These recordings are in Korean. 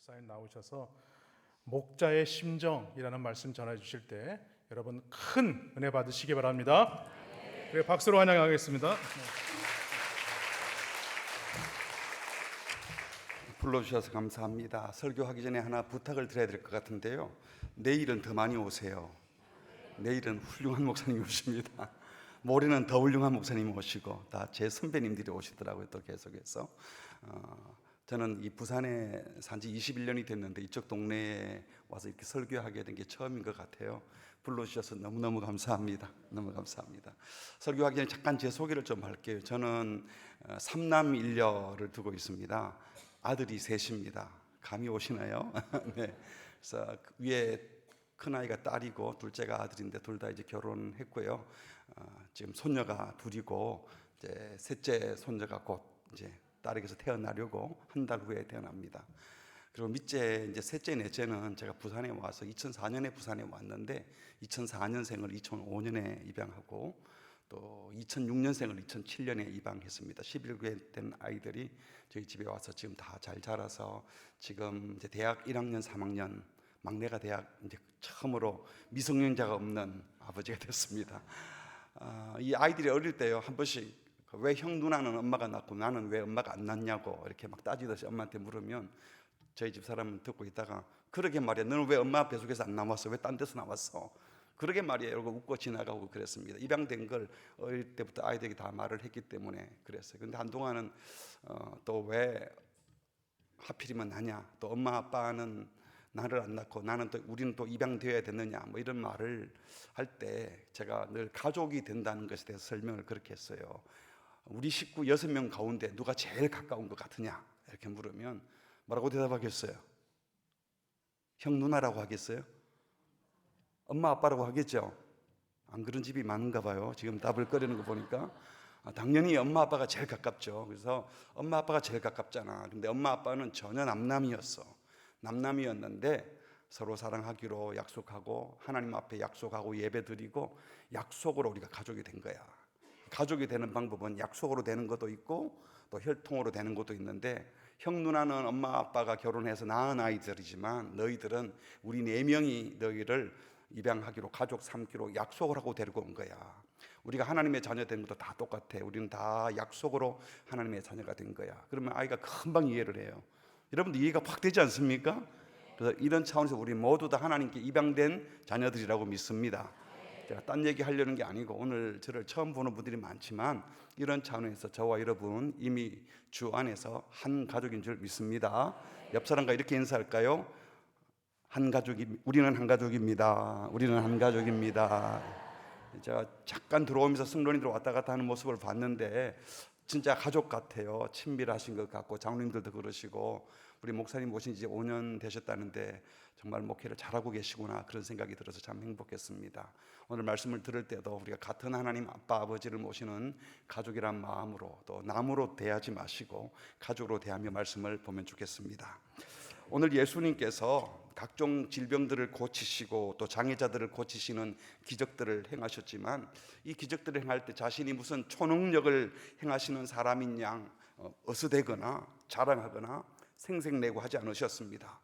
목사님 나오셔서 목자의 심정이라는 말씀 전해 주실 때 여러분 큰 은혜 받으시기 바랍니다. 그래, 박수로 환영하겠습니다. 불러주셔서 감사합니다. 설교하기 전에 하나 부탁을 드려야 될 것 같은데요, 내일은 더 많이 오세요. 내일은 훌륭한 목사님이 오십니다. 모레는 더 훌륭한 목사님이 오시고 다 제 선배님들이 오시더라고요. 또 계속해서 저는 이 부산에 산지 21년이 됐는데 이쪽 동네에 와서 이렇게 설교하게 된 게 처음인 것 같아요. 불러주셔서 너무너무 감사합니다. 너무 감사합니다. 설교하기 전에 잠깐 제 소개를 좀 할게요. 저는 삼남 일녀를 두고 있습니다. 아들이 셋입니다. 감이 오시나요? 네. 그래서 위에 큰아이가 딸이고 둘째가 아들인데 둘 다 이제 결혼했고요. 지금 손녀가 둘이고 이제 셋째 손녀가 곧 이제 딸에게서 태어나려고 한 달 후에 태어납니다. 그리고 밑째 이제 셋째 넷째는 제가 부산에 와서 2004년에 부산에 왔는데 2004년생을 2005년에 입양하고 또 2006년생을 2007년에 입양했습니다. 11개 된 아이들이 저희 집에 와서 지금 다 잘 자라서 지금 이제 대학 1학년 3학년, 막내가 대학 이제 처음으로 미성년자가 없는 아버지가 됐습니다. 이 아이들이 어릴 때요, 한 번씩 왜 형 누나는 엄마가 낳고 나는 왜 엄마가 안 낳냐고 이렇게 막 따지듯이 엄마한테 물으면 저희 집 사람은 듣고 있다가 그러게 말이야, 너는 왜 엄마 뱃속에서 안 나왔어? 왜 딴 데서 나왔어? 그러게 말이야 이러고 웃고 지나가고 그랬습니다. 입양된 걸 어릴 때부터 아이들이 다 말을 했기 때문에 그랬어요. 근데 한동안은 또 왜 하필이면 나냐, 또 엄마 아빠는 나를 안 낳고 나는 또 우리는 또 입양되어야 됐느냐, 뭐 이런 말을 할 때 제가 늘 가족이 된다는 것에 대해서 설명을 그렇게 했어요. 우리 식구 6명 가운데 누가 제일 가까운 것 같으냐 이렇게 물으면 뭐라고 대답하겠어요? 형 누나라고 하겠어요? 엄마 아빠라고 하겠죠? 안 그런 집이 많은가 봐요. 지금 답을 꺼내는 거 보니까 당연히 엄마 아빠가 제일 가깝죠. 그래서 엄마 아빠가 제일 가깝잖아. 근데 엄마 아빠는 전혀 남남이었어. 남남이었는데 서로 사랑하기로 약속하고 하나님 앞에 약속하고 예배드리고 약속으로 우리가 가족이 된 거야. 가족이 되는 방법은 약속으로 되는 것도 있고 또 혈통으로 되는 것도 있는데, 형 누나는 엄마 아빠가 결혼해서 낳은 아이들이지만 너희들은 우리 4명이 너희를 입양하기로 가족 삼기로 약속을 하고 데리고 온 거야. 우리가 하나님의 자녀 된 것도 다 똑같아. 우리는 다 약속으로 하나님의 자녀가 된 거야. 그러면 아이가 금방 이해를 해요. 여러분들 이해가 확 되지 않습니까? 그래서 이런 차원에서 우리 모두 다 하나님께 입양된 자녀들이라고 믿습니다. 제가 딴 얘기 하려는 게 아니고 오늘 저를 처음 보는 분들이 많지만 이런 차원에서 저와 여러분 이미 주 안에서 한 가족인 줄 믿습니다. 옆 사람과 이렇게 인사할까요? 우리는 한 가족입니다. 우리는 한 가족입니다. 제가 잠깐 들어오면서 승론이들 왔다 갔다 하는 모습을 봤는데 진짜 가족 같아요. 친밀하신 것 같고 장로님들도 그러시고 우리 목사님 모신 지 5년 되셨다는데 정말 목회를 잘하고 계시구나 그런 생각이 들어서 참 행복했습니다. 오늘 말씀을 들을 때도 우리가 같은 하나님 아빠 아버지를 모시는 가족이란 마음으로 또 남으로 대하지 마시고 가족으로 대하며 말씀을 보면 좋겠습니다. 오늘 예수님께서 각종 질병들을 고치시고 또 장애자들을 고치시는 기적들을 행하셨지만 이 기적들을 행할 때 자신이 무슨 초능력을 행하시는 사람인 양 어스대거나 자랑하거나 생색내고 하지 않으셨습니다.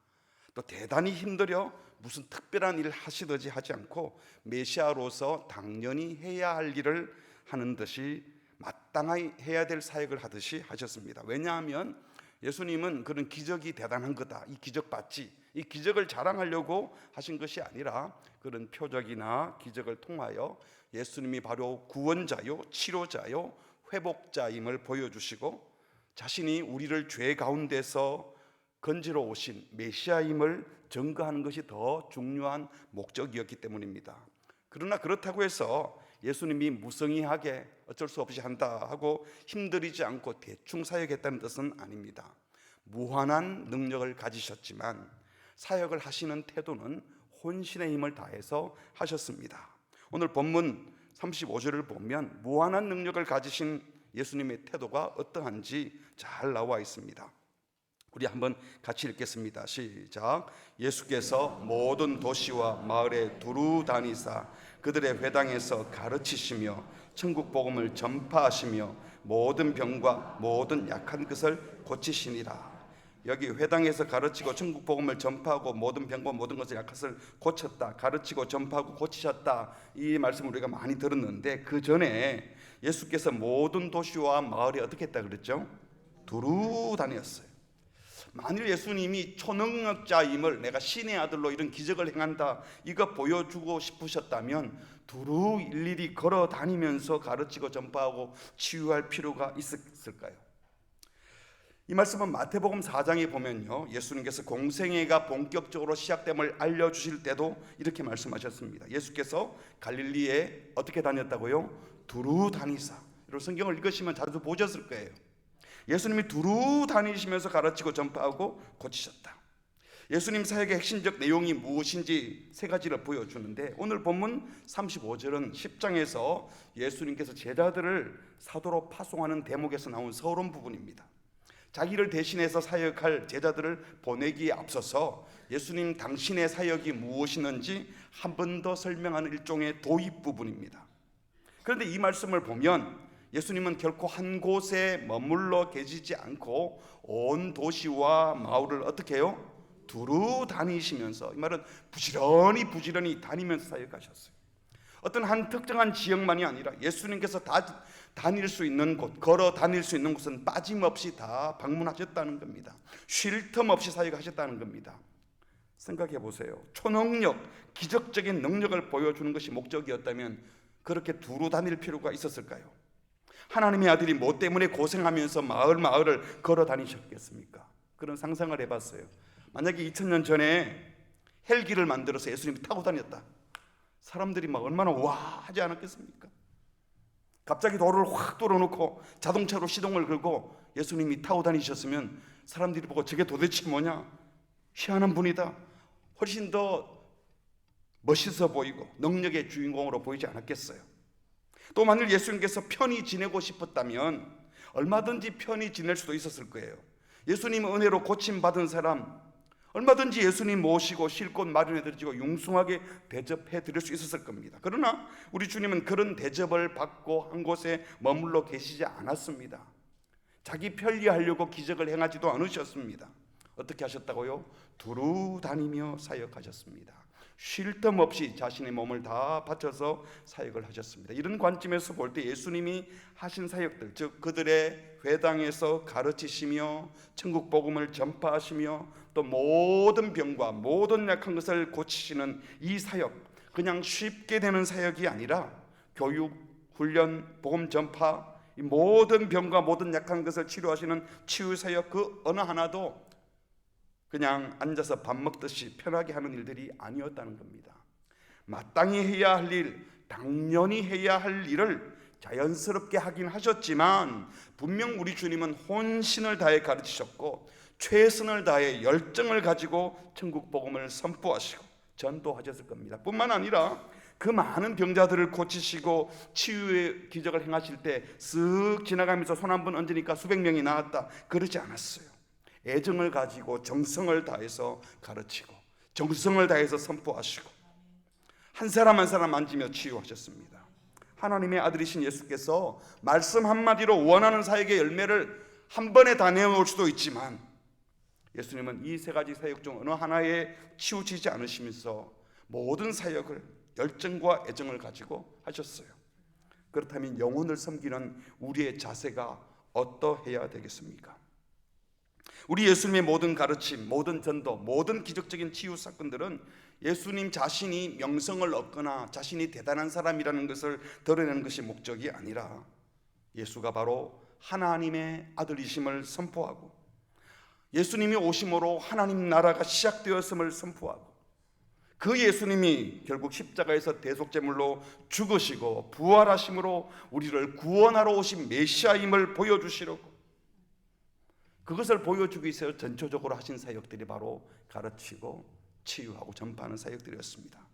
또 대단히 힘들여 무슨 특별한 일을 하시듯이 하지 않고 메시아로서 당연히 해야 할 일을 하는 듯이 마땅히 해야 될 사역을 하듯이 하셨습니다. 왜냐하면 예수님은 그런 기적이 대단한 거다, 이 기적 봤지, 이 기적을 자랑하려고 하신 것이 아니라 그런 표적이나 기적을 통하여 예수님이 바로 구원자요, 치료자요, 회복자임을 보여주시고 자신이 우리를 죄 가운데서 건지러 오신 메시아임을 증거하는 것이 더 중요한 목적이었기 때문입니다. 그러나 그렇다고 해서 예수님이 무성의하게 어쩔 수 없이 한다 하고 힘들이지 않고 대충 사역했다는 뜻은 아닙니다. 무한한 능력을 가지셨지만 사역을 하시는 태도는 혼신의 힘을 다해서 하셨습니다. 오늘 본문 35절을 보면 무한한 능력을 가지신 예수님의 태도가 어떠한지 잘 나와 있습니다. 우리 한번 같이 읽겠습니다. 시작. 예수께서 모든 도시와 마을에 두루 다니사 그들의 회당에서 가르치시며 천국 복음을 전파하시며 모든 병과 모든 약한 것을 고치시니라. 여기 회당에서 가르치고 천국 복음을 전파하고 모든 병과 모든 것을 약한 고쳤다, 가르치고 전파하고 고치셨다, 이 말씀을 우리가 많이 들었는데, 그 전에 예수께서 모든 도시와 마을에 어떻게 했다 그랬죠? 두루 다녔어요. 만일 예수님이 초능력자임을, 내가 신의 아들로 이런 기적을 행한다, 이거 보여주고 싶으셨다면 두루 일일이 걸어 다니면서 가르치고 전파하고 치유할 필요가 있었을까요? 이 말씀은 마태복음 4장에 보면요, 예수님께서 공생애가 본격적으로 시작됨을 알려주실 때도 이렇게 말씀하셨습니다. 예수께서 갈릴리에 어떻게 다녔다고요? 두루 다니사. 여러분 성경을 읽으시면 자주 보셨을 거예요. 예수님이 두루 다니시면서 가르치고 전파하고 고치셨다. 예수님 사역의 핵심적 내용이 무엇인지 세 가지를 보여주는데, 오늘 본문 35절은 10장에서 예수님께서 제자들을 사도로 파송하는 대목에서 나온 서론 부분입니다. 자기를 대신해서 사역할 제자들을 보내기에 앞서서 예수님 당신의 사역이 무엇이는지 한 번 더 설명하는 일종의 도입 부분입니다. 그런데 이 말씀을 보면 예수님은 결코 한 곳에 머물러 계시지 않고 온 도시와 마을을 어떻게 해요? 두루 다니시면서, 이 말은 부지런히 다니면서 사역하셨어요. 어떤 한 특정한 지역만이 아니라 예수님께서 다 다닐 수 있는 곳, 걸어 다닐 수 있는 곳은 빠짐없이 다 방문하셨다는 겁니다. 쉴 틈 없이 사역하셨다는 겁니다. 생각해 보세요. 초능력, 기적적인 능력을 보여주는 것이 목적이었다면 그렇게 두루 다닐 필요가 있었을까요? 하나님의 아들이 뭐 때문에 고생하면서 마을을 걸어 다니셨겠습니까? 그런 상상을 해봤어요. 만약에 2000년 전에 헬기를 만들어서 예수님이 타고 다녔다, 사람들이 막 얼마나 와 하지 않았겠습니까? 갑자기 도로를 확 뚫어놓고 자동차로 시동을 걸고 예수님이 타고 다니셨으면 사람들이 보고 저게 도대체 뭐냐, 희한한 분이다, 훨씬 더 멋있어 보이고 능력의 주인공으로 보이지 않았겠어요? 또 만일 예수님께서 편히 지내고 싶었다면 얼마든지 편히 지낼 수도 있었을 거예요. 예수님 은혜로 고침받은 사람 얼마든지 예수님 모시고 쉴 곳 마련해드리고 융숭하게 대접해드릴 수 있었을 겁니다. 그러나 우리 주님은 그런 대접을 받고 한 곳에 머물러 계시지 않았습니다. 자기 편리하려고 기적을 행하지도 않으셨습니다. 어떻게 하셨다고요? 두루 다니며 사역하셨습니다. 쉴 틈 없이 자신의 몸을 다 바쳐서 사역을 하셨습니다. 이런 관점에서 볼 때 예수님이 하신 사역들, 즉 그들의 회당에서 가르치시며 천국 복음을 전파하시며 또 모든 병과 모든 약한 것을 고치시는 이 사역, 그냥 쉽게 되는 사역이 아니라 교육, 훈련, 복음 전파, 이 모든 병과 모든 약한 것을 치료하시는 치유 사역, 그 어느 하나도 그냥 앉아서 밥 먹듯이 편하게 하는 일들이 아니었다는 겁니다. 마땅히 해야 할 일, 당연히 해야 할 일을 자연스럽게 하긴 하셨지만 분명 우리 주님은 혼신을 다해 가르치셨고 최선을 다해 열정을 가지고 천국 복음을 선포하시고 전도하셨을 겁니다. 뿐만 아니라 그 많은 병자들을 고치시고 치유의 기적을 행하실 때 쓱 지나가면서 손 한 번 얹으니까 수백 명이 나았다, 그러지 않았어요. 애정을 가지고 정성을 다해서 가르치고 정성을 다해서 선포하시고 한 사람 한 사람 만지며 치유하셨습니다. 하나님의 아들이신 예수께서 말씀 한마디로 원하는 사역의 열매를 한 번에 다 내어놓을 수도 있지만 예수님은 이 세 가지 사역 중 어느 하나에 치우치지 않으시면서 모든 사역을 열정과 애정을 가지고 하셨어요. 그렇다면 영혼을 섬기는 우리의 자세가 어떠해야 되겠습니까? 우리 예수님의 모든 가르침, 모든 전도, 모든 기적적인 치유 사건들은 예수님 자신이 명성을 얻거나 자신이 대단한 사람이라는 것을 드러내는 것이 목적이 아니라 예수가 바로 하나님의 아들이심을 선포하고 예수님이 오심으로 하나님 나라가 시작되었음을 선포하고 그 예수님이 결국 십자가에서 대속제물로 죽으시고 부활하심으로 우리를 구원하러 오신 메시아임을 보여주시려고, 그것을 보여주기 위해서 전초적으로 하신 사역들이 바로 가르치고 치유하고 전파하는 사역들이었습니다.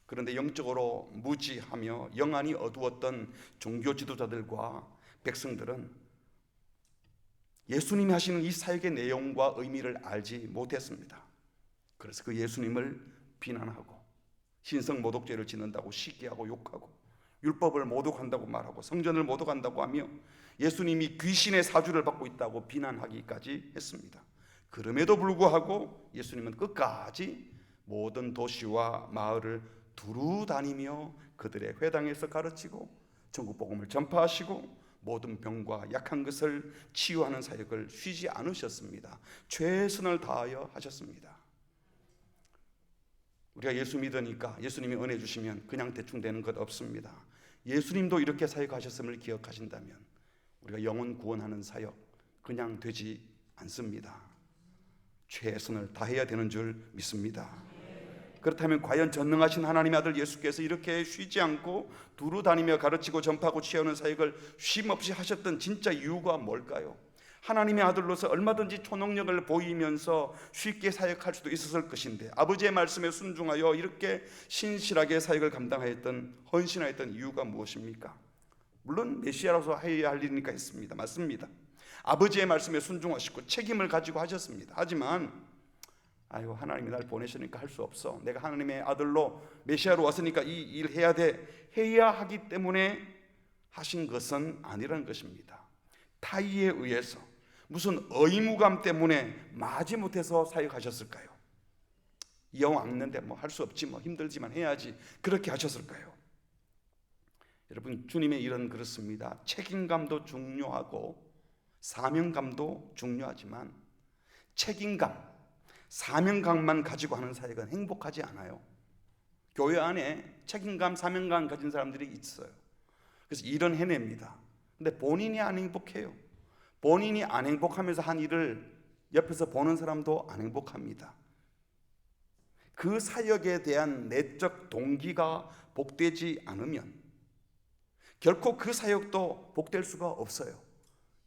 그런데 영적으로 무지하며 영안이 어두웠던 종교 지도자들과 백성들은 예수님이 하시는 이 사역의 내용과 의미를 알지 못했습니다. 그래서 그 예수님을 비난하고 신성 모독죄를 짓는다고 시기하고 욕하고 율법을 모독한다고 말하고 성전을 모독한다고 하며 예수님이 귀신의 사주를 받고 있다고 비난하기까지 했습니다. 그럼에도 불구하고 예수님은 끝까지 모든 도시와 마을을 두루 다니며 그들의 회당에서 가르치고 전국 복음을 전파하시고 모든 병과 약한 것을 치유하는 사역을 쉬지 않으셨습니다. 최선을 다하여 하셨습니다. 우리가 예수 믿으니까 예수님이 은혜 주시면 그냥 대충 되는 것 없습니다. 예수님도 이렇게 사역하셨음을 기억하신다면 우리가 영혼 구원하는 사역 그냥 되지 않습니다. 최선을 다해야 되는 줄 믿습니다. 그렇다면 과연 전능하신 하나님의 아들 예수께서 이렇게 쉬지 않고 두루 다니며 가르치고 전파하고 치유하는 사역을 쉼없이 하셨던 진짜 이유가 뭘까요? 하나님의 아들로서 얼마든지 초능력을 보이면서 쉽게 사역할 수도 있었을 것인데 아버지의 말씀에 순종하여 이렇게 신실하게 사역을 감당하였던, 헌신하였던 이유가 무엇입니까? 물론 메시아로서 해야 할 일이니까 했습니다. 맞습니다. 아버지의 말씀에 순종하시고 책임을 가지고 하셨습니다. 하지만 아이고, 하나님이 날 보내시니까 할 수 없어. 내가 하나님의 아들로 메시아로 왔으니까 이 일 해야 돼. 해야 하기 때문에 하신 것은 아니라는 것입니다. 타의에 의해서 무슨 의무감 때문에 마지못해서 사역하셨을까요? 영 앙는데 뭐 할 수 없지, 뭐 힘들지만 해야지, 그렇게 하셨을까요? 여러분, 주님의 일은 그렇습니다. 책임감도 중요하고 사명감도 중요하지만 책임감, 사명감만 가지고 하는 사역은 행복하지 않아요. 교회 안에 책임감, 사명감 가진 사람들이 있어요. 그래서 일은 해냅니다. 근데 본인이 안 행복해요. 본인이 안 행복하면서 한 일을 옆에서 보는 사람도 안 행복합니다. 그 사역에 대한 내적 동기가 복되지 않으면 결코 그 사역도 복될 수가 없어요.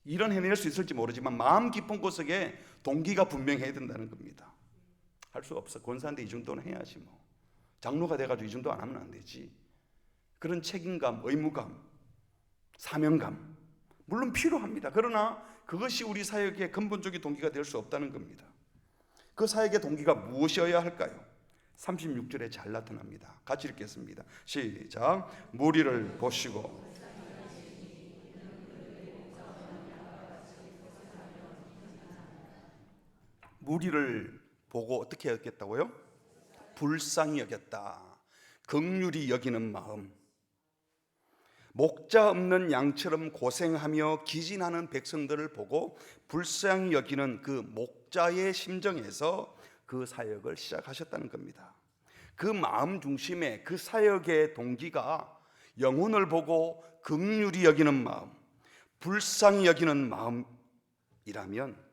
일은 해낼 수 있을지 모르지만 마음 깊은 곳에 동기가 분명해야 된다는 겁니다. 할 수 없어. 권사인데 이 정도는 해야지 뭐. 장로가 돼가지고 이 정도 안 하면 안 되지. 그런 책임감, 의무감, 사명감 물론 필요합니다. 그러나 그것이 우리 사역의 근본적인 동기가 될 수 없다는 겁니다. 그 사역의 동기가 무엇이어야 할까요? 36절에 잘 나타납니다. 같이 읽겠습니다. 시작. 무리를 보시고 무리를 보고 어떻게 여겼다고요? 불쌍히 여겼다. 긍휼히 여기는 마음. 목자 없는 양처럼 고생하며 기진하는 백성들을 보고 불쌍히 여기는 그 목자의 심정에서 그 사역을 시작하셨다는 겁니다. 그 마음 중심에 그 사역의 동기가 영혼을 보고 긍휼히 여기는 마음, 불쌍히 여기는 마음이라면,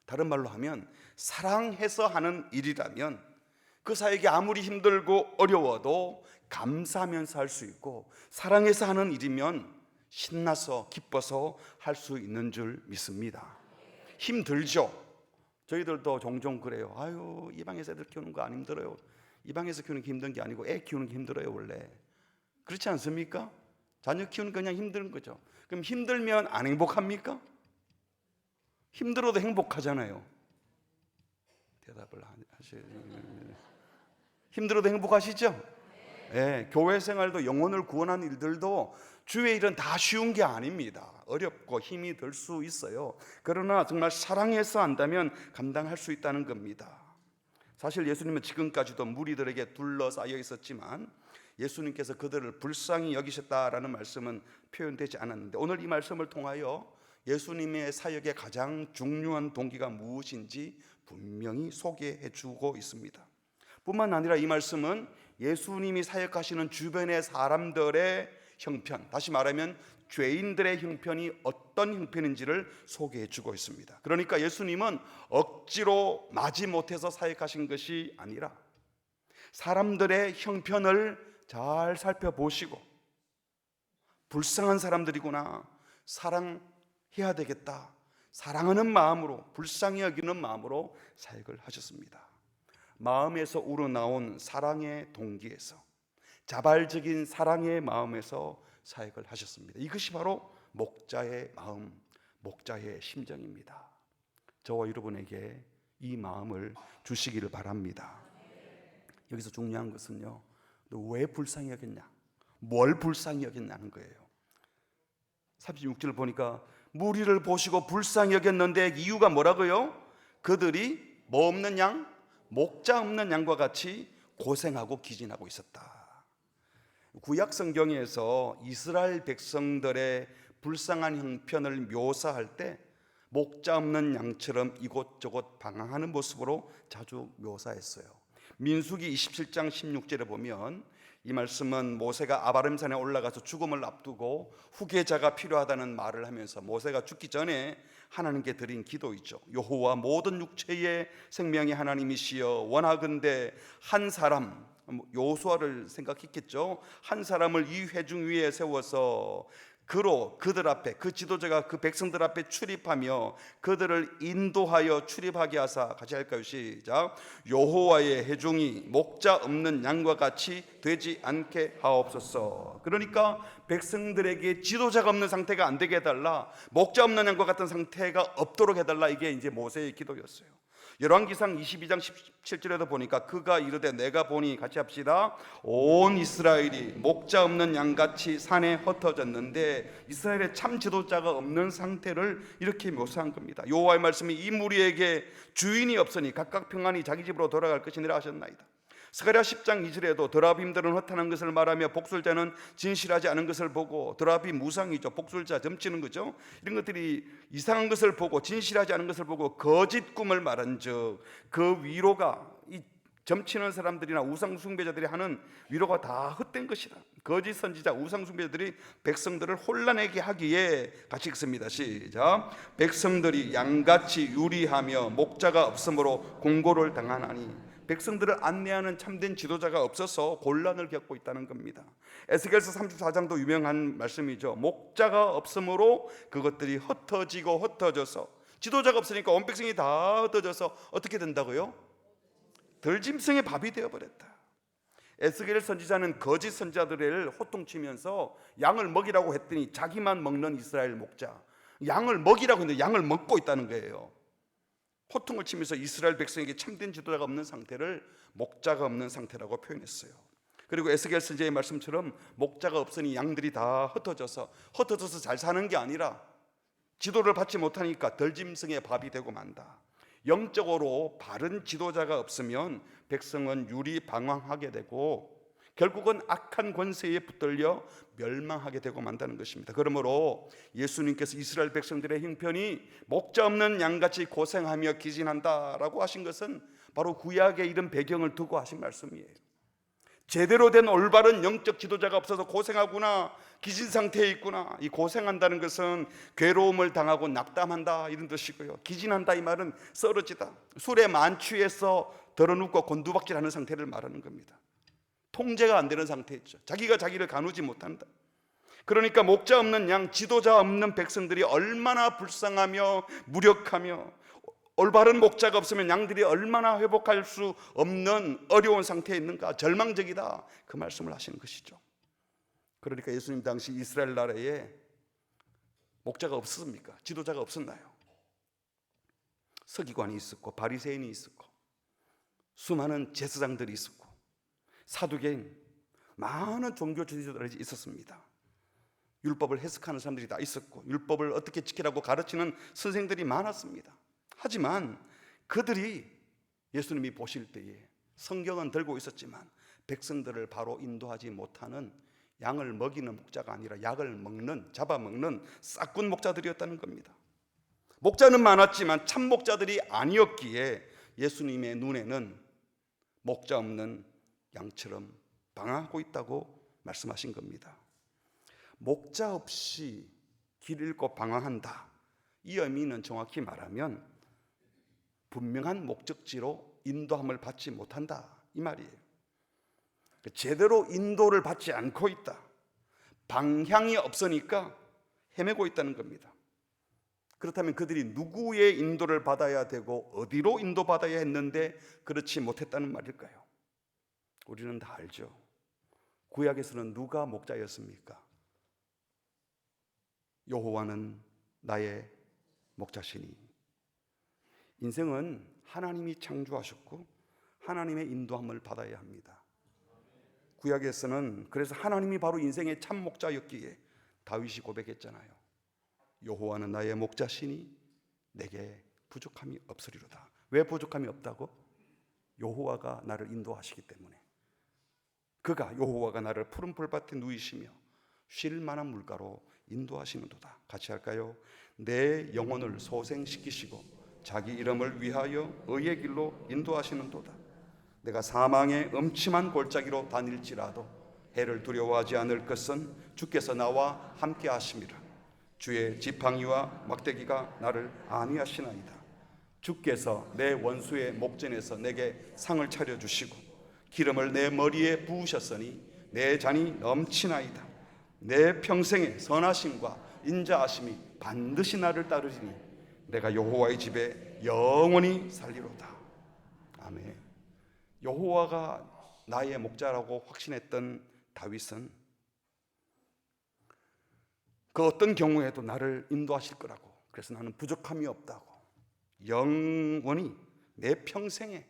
다른 말로 하면 사랑해서 하는 일이라면 그 사역이 아무리 힘들고 어려워도 감사하면서 할 수 있고 사랑해서 하는 일이면 신나서 기뻐서 할 수 있는 줄 믿습니다. 힘들죠. 저희들도 종종 그래요. 아유, 이 방에서 애들 키우는 거 안 힘들어요. 이 방에서 키우는 게 힘든 게 아니고 애 키우는 게 힘들어요 원래. 그렇지 않습니까? 자녀 키우는 거 그냥 힘든 거죠. 그럼 힘들면 안 행복합니까? 힘들어도 행복하잖아요. 대답을 하셔야 돼요. 힘들어도 행복하시죠? 네, 교회 생활도 영혼을 구원하는 일들도 주의 일은 다 쉬운 게 아닙니다. 어렵고 힘이 들 수 있어요. 그러나 정말 사랑해서 한다면 감당할 수 있다는 겁니다. 사실 예수님은 지금까지도 무리들에게 둘러싸여 있었지만 예수님께서 그들을 불쌍히 여기셨다라는 말씀은 표현되지 않았는데 오늘 이 말씀을 통하여 예수님의 사역의 가장 중요한 동기가 무엇인지 분명히 소개해 주고 있습니다. 뿐만 아니라 이 말씀은 예수님이 사역하시는 주변의 사람들의 형편, 다시 말하면 죄인들의 형편이 어떤 형편인지를 소개해 주고 있습니다. 그러니까 예수님은 억지로 마지못해서 사역하신 것이 아니라 사람들의 형편을 잘 살펴보시고 불쌍한 사람들이구나, 사랑해야 되겠다, 사랑하는 마음으로, 불쌍히 여기는 마음으로 사역을 하셨습니다. 마음에서 우러나온 사랑의 동기에서, 자발적인 사랑의 마음에서 사역을 하셨습니다. 이것이 바로 목자의 마음, 목자의 심정입니다. 저와 여러분에게 이 마음을 주시기를 바랍니다. 여기서 중요한 것은요, 너 왜 불쌍히 여겼냐, 뭘 불쌍히 여겼냐는 거예요. 36절 보니까 무리를 보시고 불쌍히 여겼는데 이유가 뭐라고요? 그들이 뭐 없는 양? 목자 없는 양과 같이 고생하고 기진하고 있었다. 구약 성경에서 이스라엘 백성들의 불쌍한 형편을 묘사할 때 목자 없는 양처럼 이곳저곳 방황하는 모습으로 자주 묘사했어요. 민수기 27장 16절에 보면 이 말씀은 모세가 아바림산에 올라가서 죽음을 앞두고 후계자가 필요하다는 말을 하면서 모세가 죽기 전에 하나님께 드린 기도이죠. 여호와 모든 육체의 생명의 하나님이시여 원하건대 한 사람, 여호수아를 생각했겠죠. 한 사람을 이 회중 위에 세워서 그들 앞에, 그 지도자가 그 백성들 앞에 출입하며 그들을 인도하여 출입하게 하사, 같이 할까요? 시작. 여호와의 회중이 목자 없는 양과 같이 되지 않게 하옵소서. 그러니까 백성들에게 지도자가 없는 상태가 안 되게 해달라, 목자 없는 양과 같은 상태가 없도록 해달라. 이게 이제 모세의 기도였어요. 열왕기상 22장 17절에도 보니까 그가 이르되 내가 보니, 같이 합시다, 온 이스라엘이 목자 없는 양같이 산에 흩어졌는데, 이스라엘에 참 지도자가 없는 상태를 이렇게 묘사한 겁니다. 여호와의 말씀이 이 무리에게 주인이 없으니 각각 평안히 자기 집으로 돌아갈 것이니라 하셨나이다. 스가랴 10장 2절에도 드라빔들은 허탄한 것을 말하며 복술자는 진실하지 않은 것을 보고, 드라빔 무상이죠. 복술자 점치는 거죠. 이런 것들이 이상한 것을 보고 진실하지 않은 것을 보고 거짓 꿈을 말한즉 그 위로가, 이 점치는 사람들이나 우상 숭배자들이 하는 위로가 다 헛된 것이다. 거짓 선지자 우상 숭배자들이 백성들을 혼란하게 하기에, 같이 읽습니다. 시작. 백성들이 양같이 유리하며 목자가 없으므로 공고를 당하나니, 백성들을 안내하는 참된 지도자가 없어서 곤란을 겪고 있다는 겁니다. 에스겔서 34장도 유명한 말씀이죠. 목자가 없으므로 그것들이 흩어지고 흩어져서, 지도자가 없으니까 온 백성이 다 흩어져서 어떻게 된다고요? 들짐승의 밥이 되어버렸다. 에스겔 선지자는 거짓 선지자들을 호통치면서 양을 먹이라고 했더니 자기만 먹는 이스라엘 목자, 양을 먹이라고 했는데 양을 먹고 있다는 거예요. 호통을 치면서 이스라엘 백성에게 참된 지도자가 없는 상태를 목자가 없는 상태라고 표현했어요. 그리고 에스겔 선지자의 말씀처럼 목자가 없으니 양들이 다 흩어져서 잘 사는 게 아니라 지도를 받지 못하니까 들짐승의 밥이 되고 만다. 영적으로 바른 지도자가 없으면 백성은 유리방황하게 되고 결국은 악한 권세에 붙들려 멸망하게 되고 만다는 것입니다. 그러므로 예수님께서 이스라엘 백성들의 형편이 목자 없는 양같이 고생하며 기진한다라고 하신 것은 바로 구약의 이런 배경을 두고 하신 말씀이에요. 제대로 된 올바른 영적 지도자가 없어서 고생하구나, 기진 상태에 있구나. 이 고생한다는 것은 괴로움을 당하고 낙담한다 이런 뜻이고요. 기진한다 이 말은 쓰러지다, 술에 만취해서 덜어눕고 곤두박질하는 상태를 말하는 겁니다. 통제가 안 되는 상태였죠. 자기가 자기를 가누지 못한다. 그러니까 목자 없는 양, 지도자 없는 백성들이 얼마나 불쌍하며 무력하며, 올바른 목자가 없으면 양들이 얼마나 회복할 수 없는 어려운 상태에 있는가, 절망적이다, 그 말씀을 하시는 것이죠. 그러니까 예수님 당시 이스라엘 나라에 목자가 없었습니까? 지도자가 없었나요? 서기관이 있었고 바리새인이 있었고 수많은 제사장들이 있었고 사두개인, 많은 종교 지도자들이 있었습니다. 율법을 해석하는 사람들이 다 있었고 율법을 어떻게 지키라고 가르치는 선생들이 많았습니다. 하지만 그들이 예수님이 보실 때에 성경은 들고 있었지만 백성들을 바로 인도하지 못하는, 양을 먹이는 목자가 아니라 약을 먹는, 잡아먹는 싹군 목자들이었다는 겁니다. 목자는 많았지만 참 목자들이 아니었기에 예수님의 눈에는 목자 없는 양처럼 방황하고 있다고 말씀하신 겁니다. 목자 없이 길 잃고 방황한다, 이 의미는 정확히 말하면 분명한 목적지로 인도함을 받지 못한다 이 말이에요. 제대로 인도를 받지 않고 있다, 방향이 없으니까 헤매고 있다는 겁니다. 그렇다면 그들이 누구의 인도를 받아야 되고 어디로 인도받아야 했는데 그렇지 못했다는 말일까요? 우리는 다 알죠. 구약에서는 누가 목자였습니까? 여호와는 나의 목자시니. 인생은 하나님이 창조하셨고 하나님의 인도함을 받아야 합니다. 구약에서는 그래서 하나님이 바로 인생의 참 목자였기에 다윗이 고백했잖아요. 여호와는 나의 목자시니 내게 부족함이 없으리로다. 왜 부족함이 없다고? 여호와가 나를 인도하시기 때문에. 그가 여호와가 나를 푸른 풀밭에 누이시며 쉴 만한 물가로 인도하시는도다. 같이 할까요? 내 영혼을 소생시키시고 자기 이름을 위하여 의의 길로 인도하시는도다. 내가 사망의 음침한 골짜기로 다닐지라도 해를 두려워하지 않을 것은 주께서 나와 함께 하심이라. 주의 지팡이와 막대기가 나를 안위하시나이다. 주께서 내 원수의 목전에서 내게 상을 차려주시고 기름을 내 머리에 부으셨으니 내 잔이 넘치나이다. 내 평생의 선하심과 인자하심이 반드시 나를 따르시니 내가 여호와의 집에 영원히 살리로다. 아멘. 여호와가 나의 목자라고 확신했던 다윗은 그 어떤 경우에도 나를 인도하실 거라고, 그래서 나는 부족함이 없다고, 영원히 내 평생에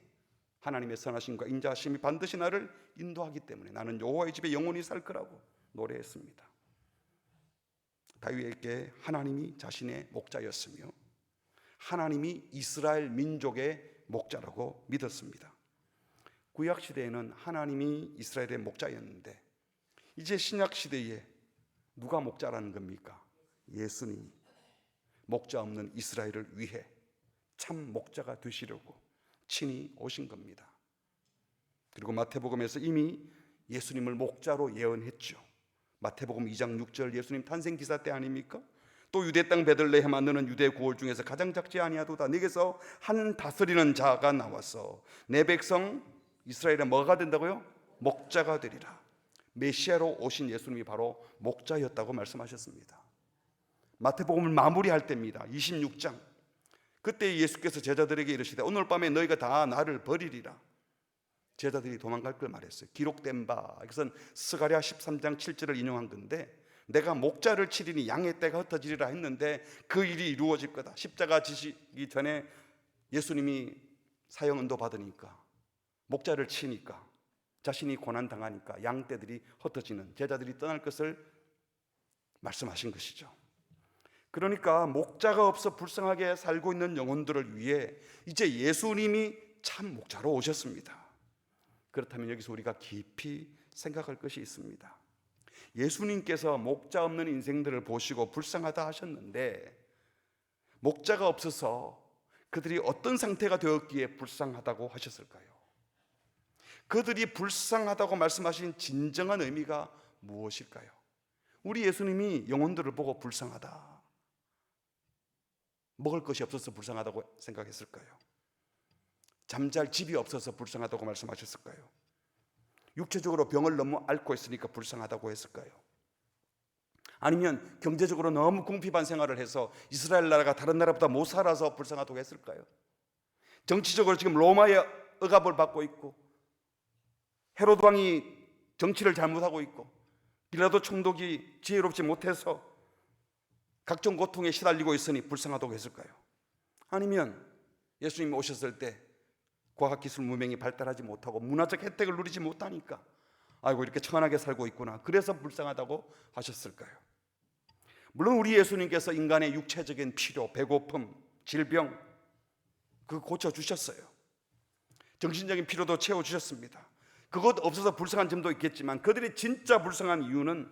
하나님의 선하심과 인자하심이 반드시 나를 인도하기 때문에 나는 여호와의 집에 영원히 살 거라고 노래했습니다. 다윗에게 하나님이 자신의 목자였으며 하나님이 이스라엘 민족의 목자라고 믿었습니다. 구약 시대에는 하나님이 이스라엘의 목자였는데 이제 신약 시대에 누가 목자라는 겁니까? 예수님이 목자 없는 이스라엘을 위해 참 목자가 되시려고 친히 오신 겁니다. 그리고 마태복음에서 이미 예수님을 목자로 예언했죠. 마태복음 2장 6절 예수님 탄생 기사 때 아닙니까? 또 유대 땅 베들레헴아 너는 유대 고을 중에서 가장 작지 아니하도다. 네게서 한 다스리는 자가 나와서 내 백성 이스라엘에 뭐가 된다고요? 목자가 되리라. 메시아로 오신 예수님이 바로 목자였다고 말씀하셨습니다. 마태복음을 마무리할 때입니다. 26장. 그때 예수께서 제자들에게 이르시되 오늘 밤에 너희가 다 나를 버리리라. 제자들이 도망갈 걸 말했어요. 기록된 바, 이것은 스가랴 13장 7절을 인용한 건데 내가 목자를 치리니 양의 떼가 흩어지리라 했는데 그 일이 이루어질 거다. 십자가 지시기 전에 예수님이 사형언도 받으니까, 목자를 치니까, 자신이 고난당하니까 양떼들이 흩어지는, 제자들이 떠날 것을 말씀하신 것이죠. 그러니까 목자가 없어 불쌍하게 살고 있는 영혼들을 위해 이제 예수님이 참 목자로 오셨습니다. 그렇다면 여기서 우리가 깊이 생각할 것이 있습니다. 예수님께서 목자 없는 인생들을 보시고 불쌍하다 하셨는데 목자가 없어서 그들이 어떤 상태가 되었기에 불쌍하다고 하셨을까요? 그들이 불쌍하다고 말씀하신 진정한 의미가 무엇일까요? 우리 예수님이 영혼들을 보고 불쌍하다, 먹을 것이 없어서 불쌍하다고 생각했을까요? 잠잘 집이 없어서 불쌍하다고 말씀하셨을까요? 육체적으로 병을 너무 앓고 있으니까 불쌍하다고 했을까요? 아니면 경제적으로 너무 궁핍한 생활을 해서 이스라엘 나라가 다른 나라보다 못 살아서 불쌍하다고 했을까요? 정치적으로 지금 로마의 억압을 받고 있고 헤로드 왕이 정치를 잘못하고 있고 빌라도 총독이 지혜롭지 못해서 각종 고통에 시달리고 있으니 불쌍하다고 했을까요? 아니면 예수님이 오셨을 때 과학기술 문명이 발달하지 못하고 문화적 혜택을 누리지 못하니까 아이고 이렇게 청한하게 살고 있구나, 그래서 불쌍하다고 하셨을까요? 물론 우리 예수님께서 인간의 육체적인 필요, 배고픔, 질병 그거 고쳐주셨어요. 정신적인 필요도 채워주셨습니다. 그것 없어서 불쌍한 점도 있겠지만 그들이 진짜 불쌍한 이유는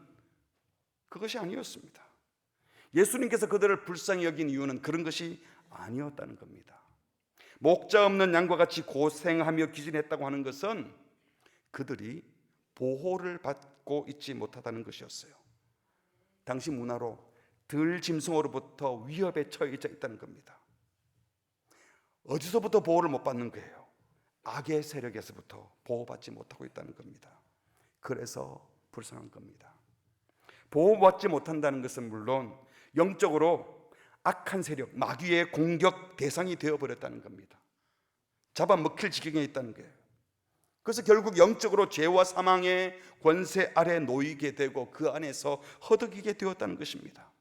그것이 아니었습니다. 예수님께서 그들을 불쌍히 여긴 이유는 그런 것이 아니었다는 겁니다. 목자 없는 양과 같이 고생하며 기진했다고 하는 것은 그들이 보호를 받고 있지 못하다는 것이었어요. 당시 문화로 들짐승으로부터 위협에 처해져 있다는 겁니다. 어디서부터 보호를 못 받는 거예요? 악의 세력에서부터 보호받지 못하고 있다는 겁니다. 그래서 불쌍한 겁니다. 보호받지 못한다는 것은 물론 영적으로 악한 세력, 마귀의 공격 대상이 되어버렸다는 겁니다. 잡아먹힐 지경에 있다는 거예요. 그래서 결국 영적으로 죄와 사망의 권세 아래 놓이게 되고 그 안에서 허덕이게 되었다는 것입니다.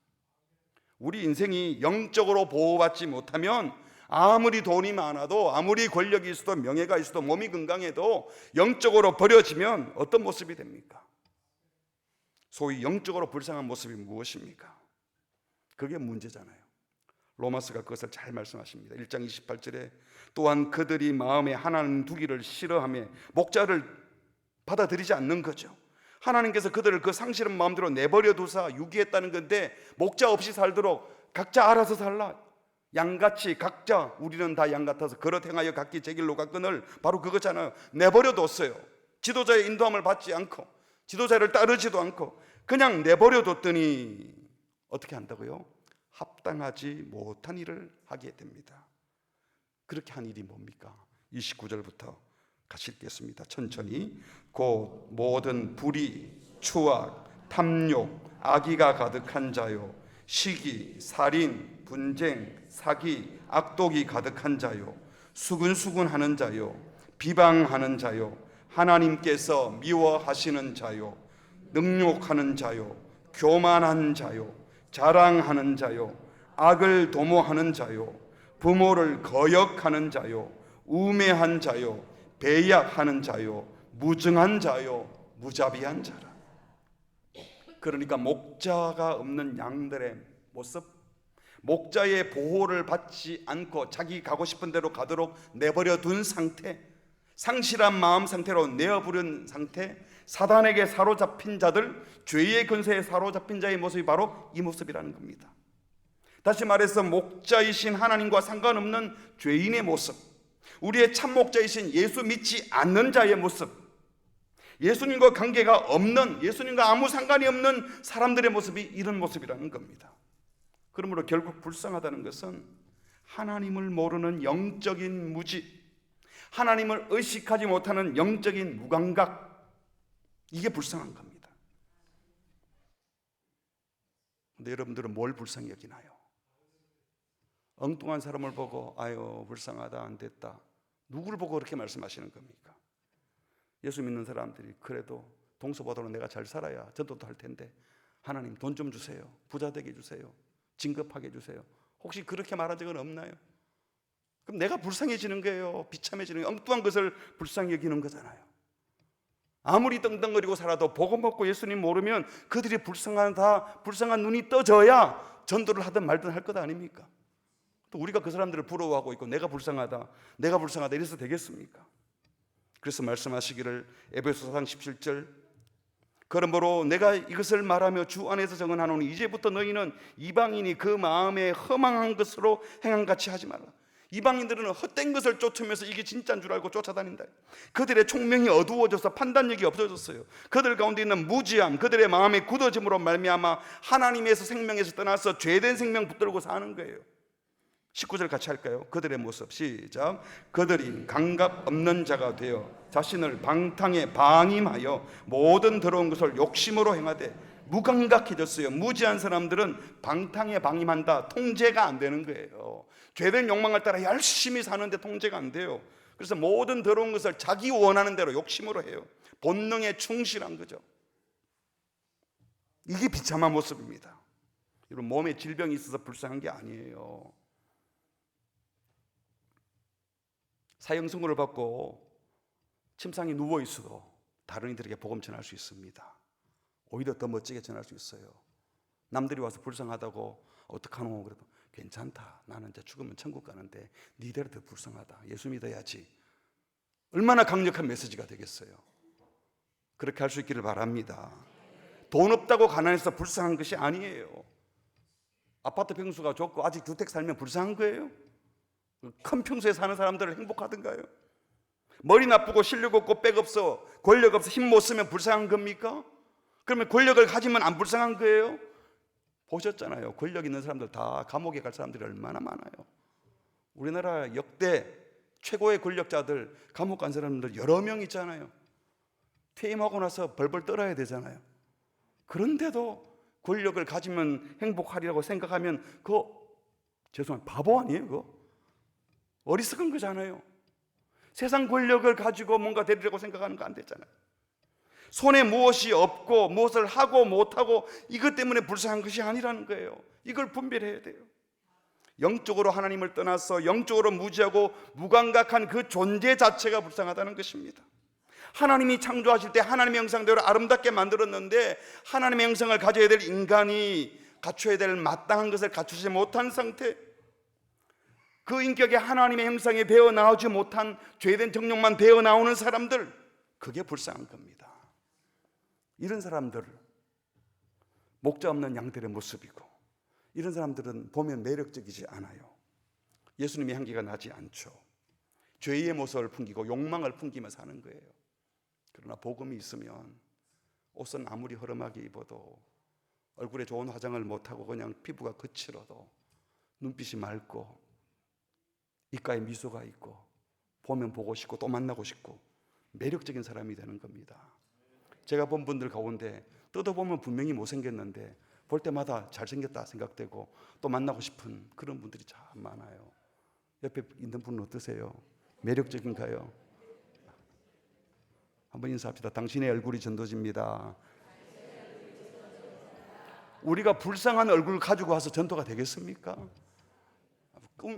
우리 인생이 영적으로 보호받지 못하면 아무리 돈이 많아도 아무리 권력이 있어도 명예가 있어도 몸이 건강해도 영적으로 버려지면 어떤 모습이 됩니까? 소위 영적으로 불쌍한 모습이 무엇입니까? 그게 문제잖아요. 로마서가 그것을 잘 말씀하십니다. 1장 28절에 또한 그들이 마음에 하나님 두기를 싫어하며 목자를 받아들이지 않는 거죠. 하나님께서 그들을 그 상실한 마음대로 내버려 두사 유기했다는 건데, 목자 없이 살도록 각자 알아서 살라, 양같이 각자, 우리는 다 양 같아서 그릇 행하여 각기 제 길로 갔거늘, 바로 그거잖아요. 내버려 뒀어요. 지도자의 인도함을 받지 않고 지도자를 따르지도 않고 그냥 내버려 뒀더니 어떻게 한다고요? 합당하지 못한 일을 하게 됩니다. 그렇게 한 일이 뭡니까? 29절부터 같이 읽겠습니다. 천천히. 곧 모든 불의, 추악, 탐욕, 악의가 가득한 자요, 시기, 살인, 분쟁, 사기, 악독이 가득한 자요, 수근수근하는 자요, 비방하는 자요, 하나님께서 미워하시는 자요, 능욕하는 자요, 교만한 자요, 자랑하는 자요, 악을 도모하는 자요, 부모를 거역하는 자요, 우매한 자요, 배약하는 자요, 무증한 자요, 무자비한 자라. 그러니까 목자가 없는 양들의 모습, 목자의 보호를 받지 않고 자기 가고 싶은 대로 가도록 내버려 둔 상태, 상실한 마음 상태로 내어부른 상태, 사단에게 사로잡힌 자들, 죄의 근세에 사로잡힌 자의 모습이 바로 이 모습이라는 겁니다. 다시 말해서 목자이신 하나님과 상관없는 죄인의 모습, 우리의 참 목자이신 예수 믿지 않는 자의 모습, 예수님과 관계가 없는, 예수님과 아무 상관이 없는 사람들의 모습이 이런 모습이라는 겁니다. 그러므로 결국 불쌍하다는 것은 하나님을 모르는 영적인 무지, 하나님을 의식하지 못하는 영적인 무감각, 이게 불쌍한 겁니다. 근데 여러분들은 뭘 불쌍히 여기나요? 엉뚱한 사람을 보고 아유 불쌍하다, 안 됐다, 누구를 보고 그렇게 말씀하시는 겁니까? 예수 믿는 사람들이 그래도 동서보다로 내가 잘 살아야 전도도 할 텐데 하나님 돈 좀 주세요, 부자 되게 해주세요, 진급하게 해주세요, 혹시 그렇게 말한 적은 없나요? 그럼 내가 불쌍해지는 거예요. 비참해지는 거예요. 엉뚱한 것을 불쌍히 여기는 거잖아요. 아무리 떵떵거리고 살아도 복음 먹고 예수님 모르면 그들이 불쌍한 눈이 떠져야 전도를 하든 말든 할 것 아닙니까? 또 우리가 그 사람들을 부러워하고 있고 내가 불쌍하다 이래서 되겠습니까? 그래서 말씀하시기를 에베소서 4장 17절, 그러므로 내가 이것을 말하며 주 안에서 정언하노니 이제부터 너희는 이방인이 그 마음에 허망한 것으로 행함같이 하지 말라. 이방인들은 헛된 것을 쫓으면서 이게 진짜인 줄 알고 쫓아다닌다. 그들의 총명이 어두워져서 판단력이 없어졌어요. 그들 가운데 있는 무지함, 그들의 마음의 굳어짐으로 말미암아 하나님에서 생명에서 떠나서 죄된 생명 붙들고 사는 거예요. 19절 같이 할까요? 그들의 모습 시작. 그들이 감각 없는 자가 되어 자신을 방탕에 방임하여 모든 더러운 것을 욕심으로 행하되, 무감각해졌어요. 무지한 사람들은 방탕에 방임한다, 통제가 안 되는 거예요. 죄된 욕망을 따라 열심히 사는데 통제가 안 돼요. 그래서 모든 더러운 것을 자기 원하는 대로 욕심으로 해요. 본능에 충실한 거죠. 이게 비참한 모습입니다. 여러분, 몸에 질병이 있어서 불쌍한 게 아니에요. 사형 선고를 받고 침상에 누워 있어도 다른 이들에게 복음 전할 수 있습니다. 오히려 더 멋지게 전할 수 있어요. 남들이 와서 불쌍하다고 어떡하노 그래도 괜찮다, 나는 이제 죽으면 천국 가는데 니대로 더 불쌍하다, 예수 믿어야지, 얼마나 강력한 메시지가 되겠어요. 그렇게 할 수 있기를 바랍니다. 돈 없다고 가난해서 불쌍한 것이 아니에요. 아파트 평수가 좁고 아직 주택 살면 불쌍한 거예요? 큰 평수에 사는 사람들은 행복하던가요? 머리 나쁘고 실력 없고 백 없어 권력 없어 힘 못 쓰면 불쌍한 겁니까? 그러면 권력을 가지면 안 불쌍한 거예요? 보셨잖아요. 권력 있는 사람들 다 감옥에 갈 사람들이 얼마나 많아요. 우리나라 역대 최고의 권력자들 감옥 간 사람들 여러 명 있잖아요. 퇴임하고 나서 벌벌 떨어야 되잖아요. 그런데도 권력을 가지면 행복하리라고 생각하면 그거 죄송합니다, 바보 아니에요? 그거 어리석은 거잖아요. 세상 권력을 가지고 뭔가 되리라고 생각하는 거 안 되잖아요. 손에 무엇이 없고 무엇을 하고 못하고 이것 때문에 불쌍한 것이 아니라는 거예요. 이걸 분별해야 돼요. 영적으로 하나님을 떠나서 영적으로 무지하고 무감각한 그 존재 자체가 불쌍하다는 것입니다. 하나님이 창조하실 때 하나님의 형상대로 아름답게 만들었는데 하나님의 형상을 가져야 될 인간이 갖춰야 될 마땅한 것을 갖추지 못한 상태, 그 인격에 하나님의 형상에 배어 나오지 못한 죄된 정욕만 배어 나오는 사람들, 그게 불쌍한 겁니다. 이런 사람들, 목자 없는 양들의 모습이고, 이런 사람들은 보면 매력적이지 않아요. 예수님의 향기가 나지 않죠. 죄의 모습을 풍기고 욕망을 풍기며 사는 거예요. 그러나 복음이 있으면 옷은 아무리 허름하게 입어도, 얼굴에 좋은 화장을 못하고 그냥 피부가 거칠어도, 눈빛이 맑고 입가에 미소가 있고, 보면 보고 싶고 또 만나고 싶고 매력적인 사람이 되는 겁니다. 제가 본 분들 가운데 뜯어보면 분명히 못생겼는데 볼 때마다 잘생겼다 생각되고 또 만나고 싶은 그런 분들이 참 많아요. 옆에 있는 분은 어떠세요? 매력적인가요? 한번 인사합시다. 당신의 얼굴이 전도지입니다. 우리가 불쌍한 얼굴 가지고 와서 전도가 되겠습니까?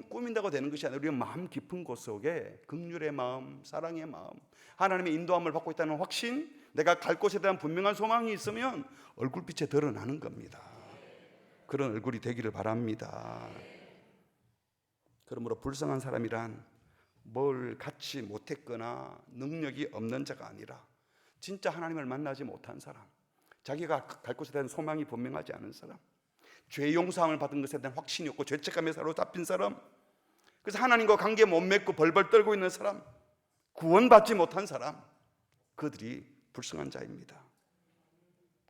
꾸민다고 되는 것이 아니라 우리가 마음 깊은 곳 속에 긍휼의 마음, 사랑의 마음, 하나님의 인도함을 받고 있다는 확신, 내가 갈 곳에 대한 분명한 소망이 있으면 얼굴빛에 드러나는 겁니다. 그런 얼굴이 되기를 바랍니다. 그러므로 불쌍한 사람이란 뭘 갖지 못했거나 능력이 없는 자가 아니라 진짜 하나님을 만나지 못한 사람, 자기가 갈 곳에 대한 소망이 분명하지 않은 사람, 죄 용서함을 받은 것에 대한 확신이 없고 죄책감에 사로잡힌 사람, 그래서 하나님과 관계 못 맺고 벌벌 떨고 있는 사람, 구원받지 못한 사람, 그들이 불쌍한 자입니다.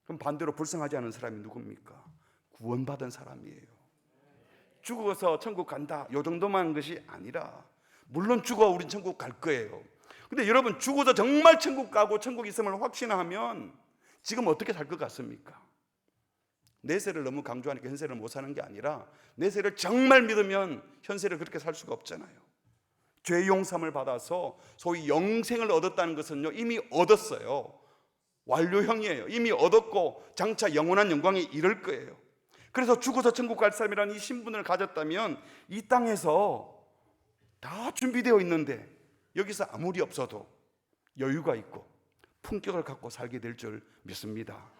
그럼 반대로 불쌍하지 않은 사람이 누굽니까? 구원받은 사람이에요. 죽어서 천국 간다, 요 정도만 한 것이 아니라, 물론 죽어 우린 천국 갈 거예요. 근데 여러분, 죽어서 정말 천국 가고 천국 있음을 확신하면 지금 어떻게 살 것 같습니까? 내세를 너무 강조하니까 현세를 못 사는 게 아니라, 내세를 정말 믿으면 현세를 그렇게 살 수가 없잖아요. 죄 용서함을 받아서 소위 영생을 얻었다는 것은요, 이미 얻었어요. 완료형이에요. 이미 얻었고 장차 영원한 영광에 이를 거예요. 그래서 죽어서 천국 갈 사람이라는 이 신분을 가졌다면 이 땅에서 다 준비되어 있는데 여기서 아무리 없어도 여유가 있고 품격을 갖고 살게 될 줄 믿습니다.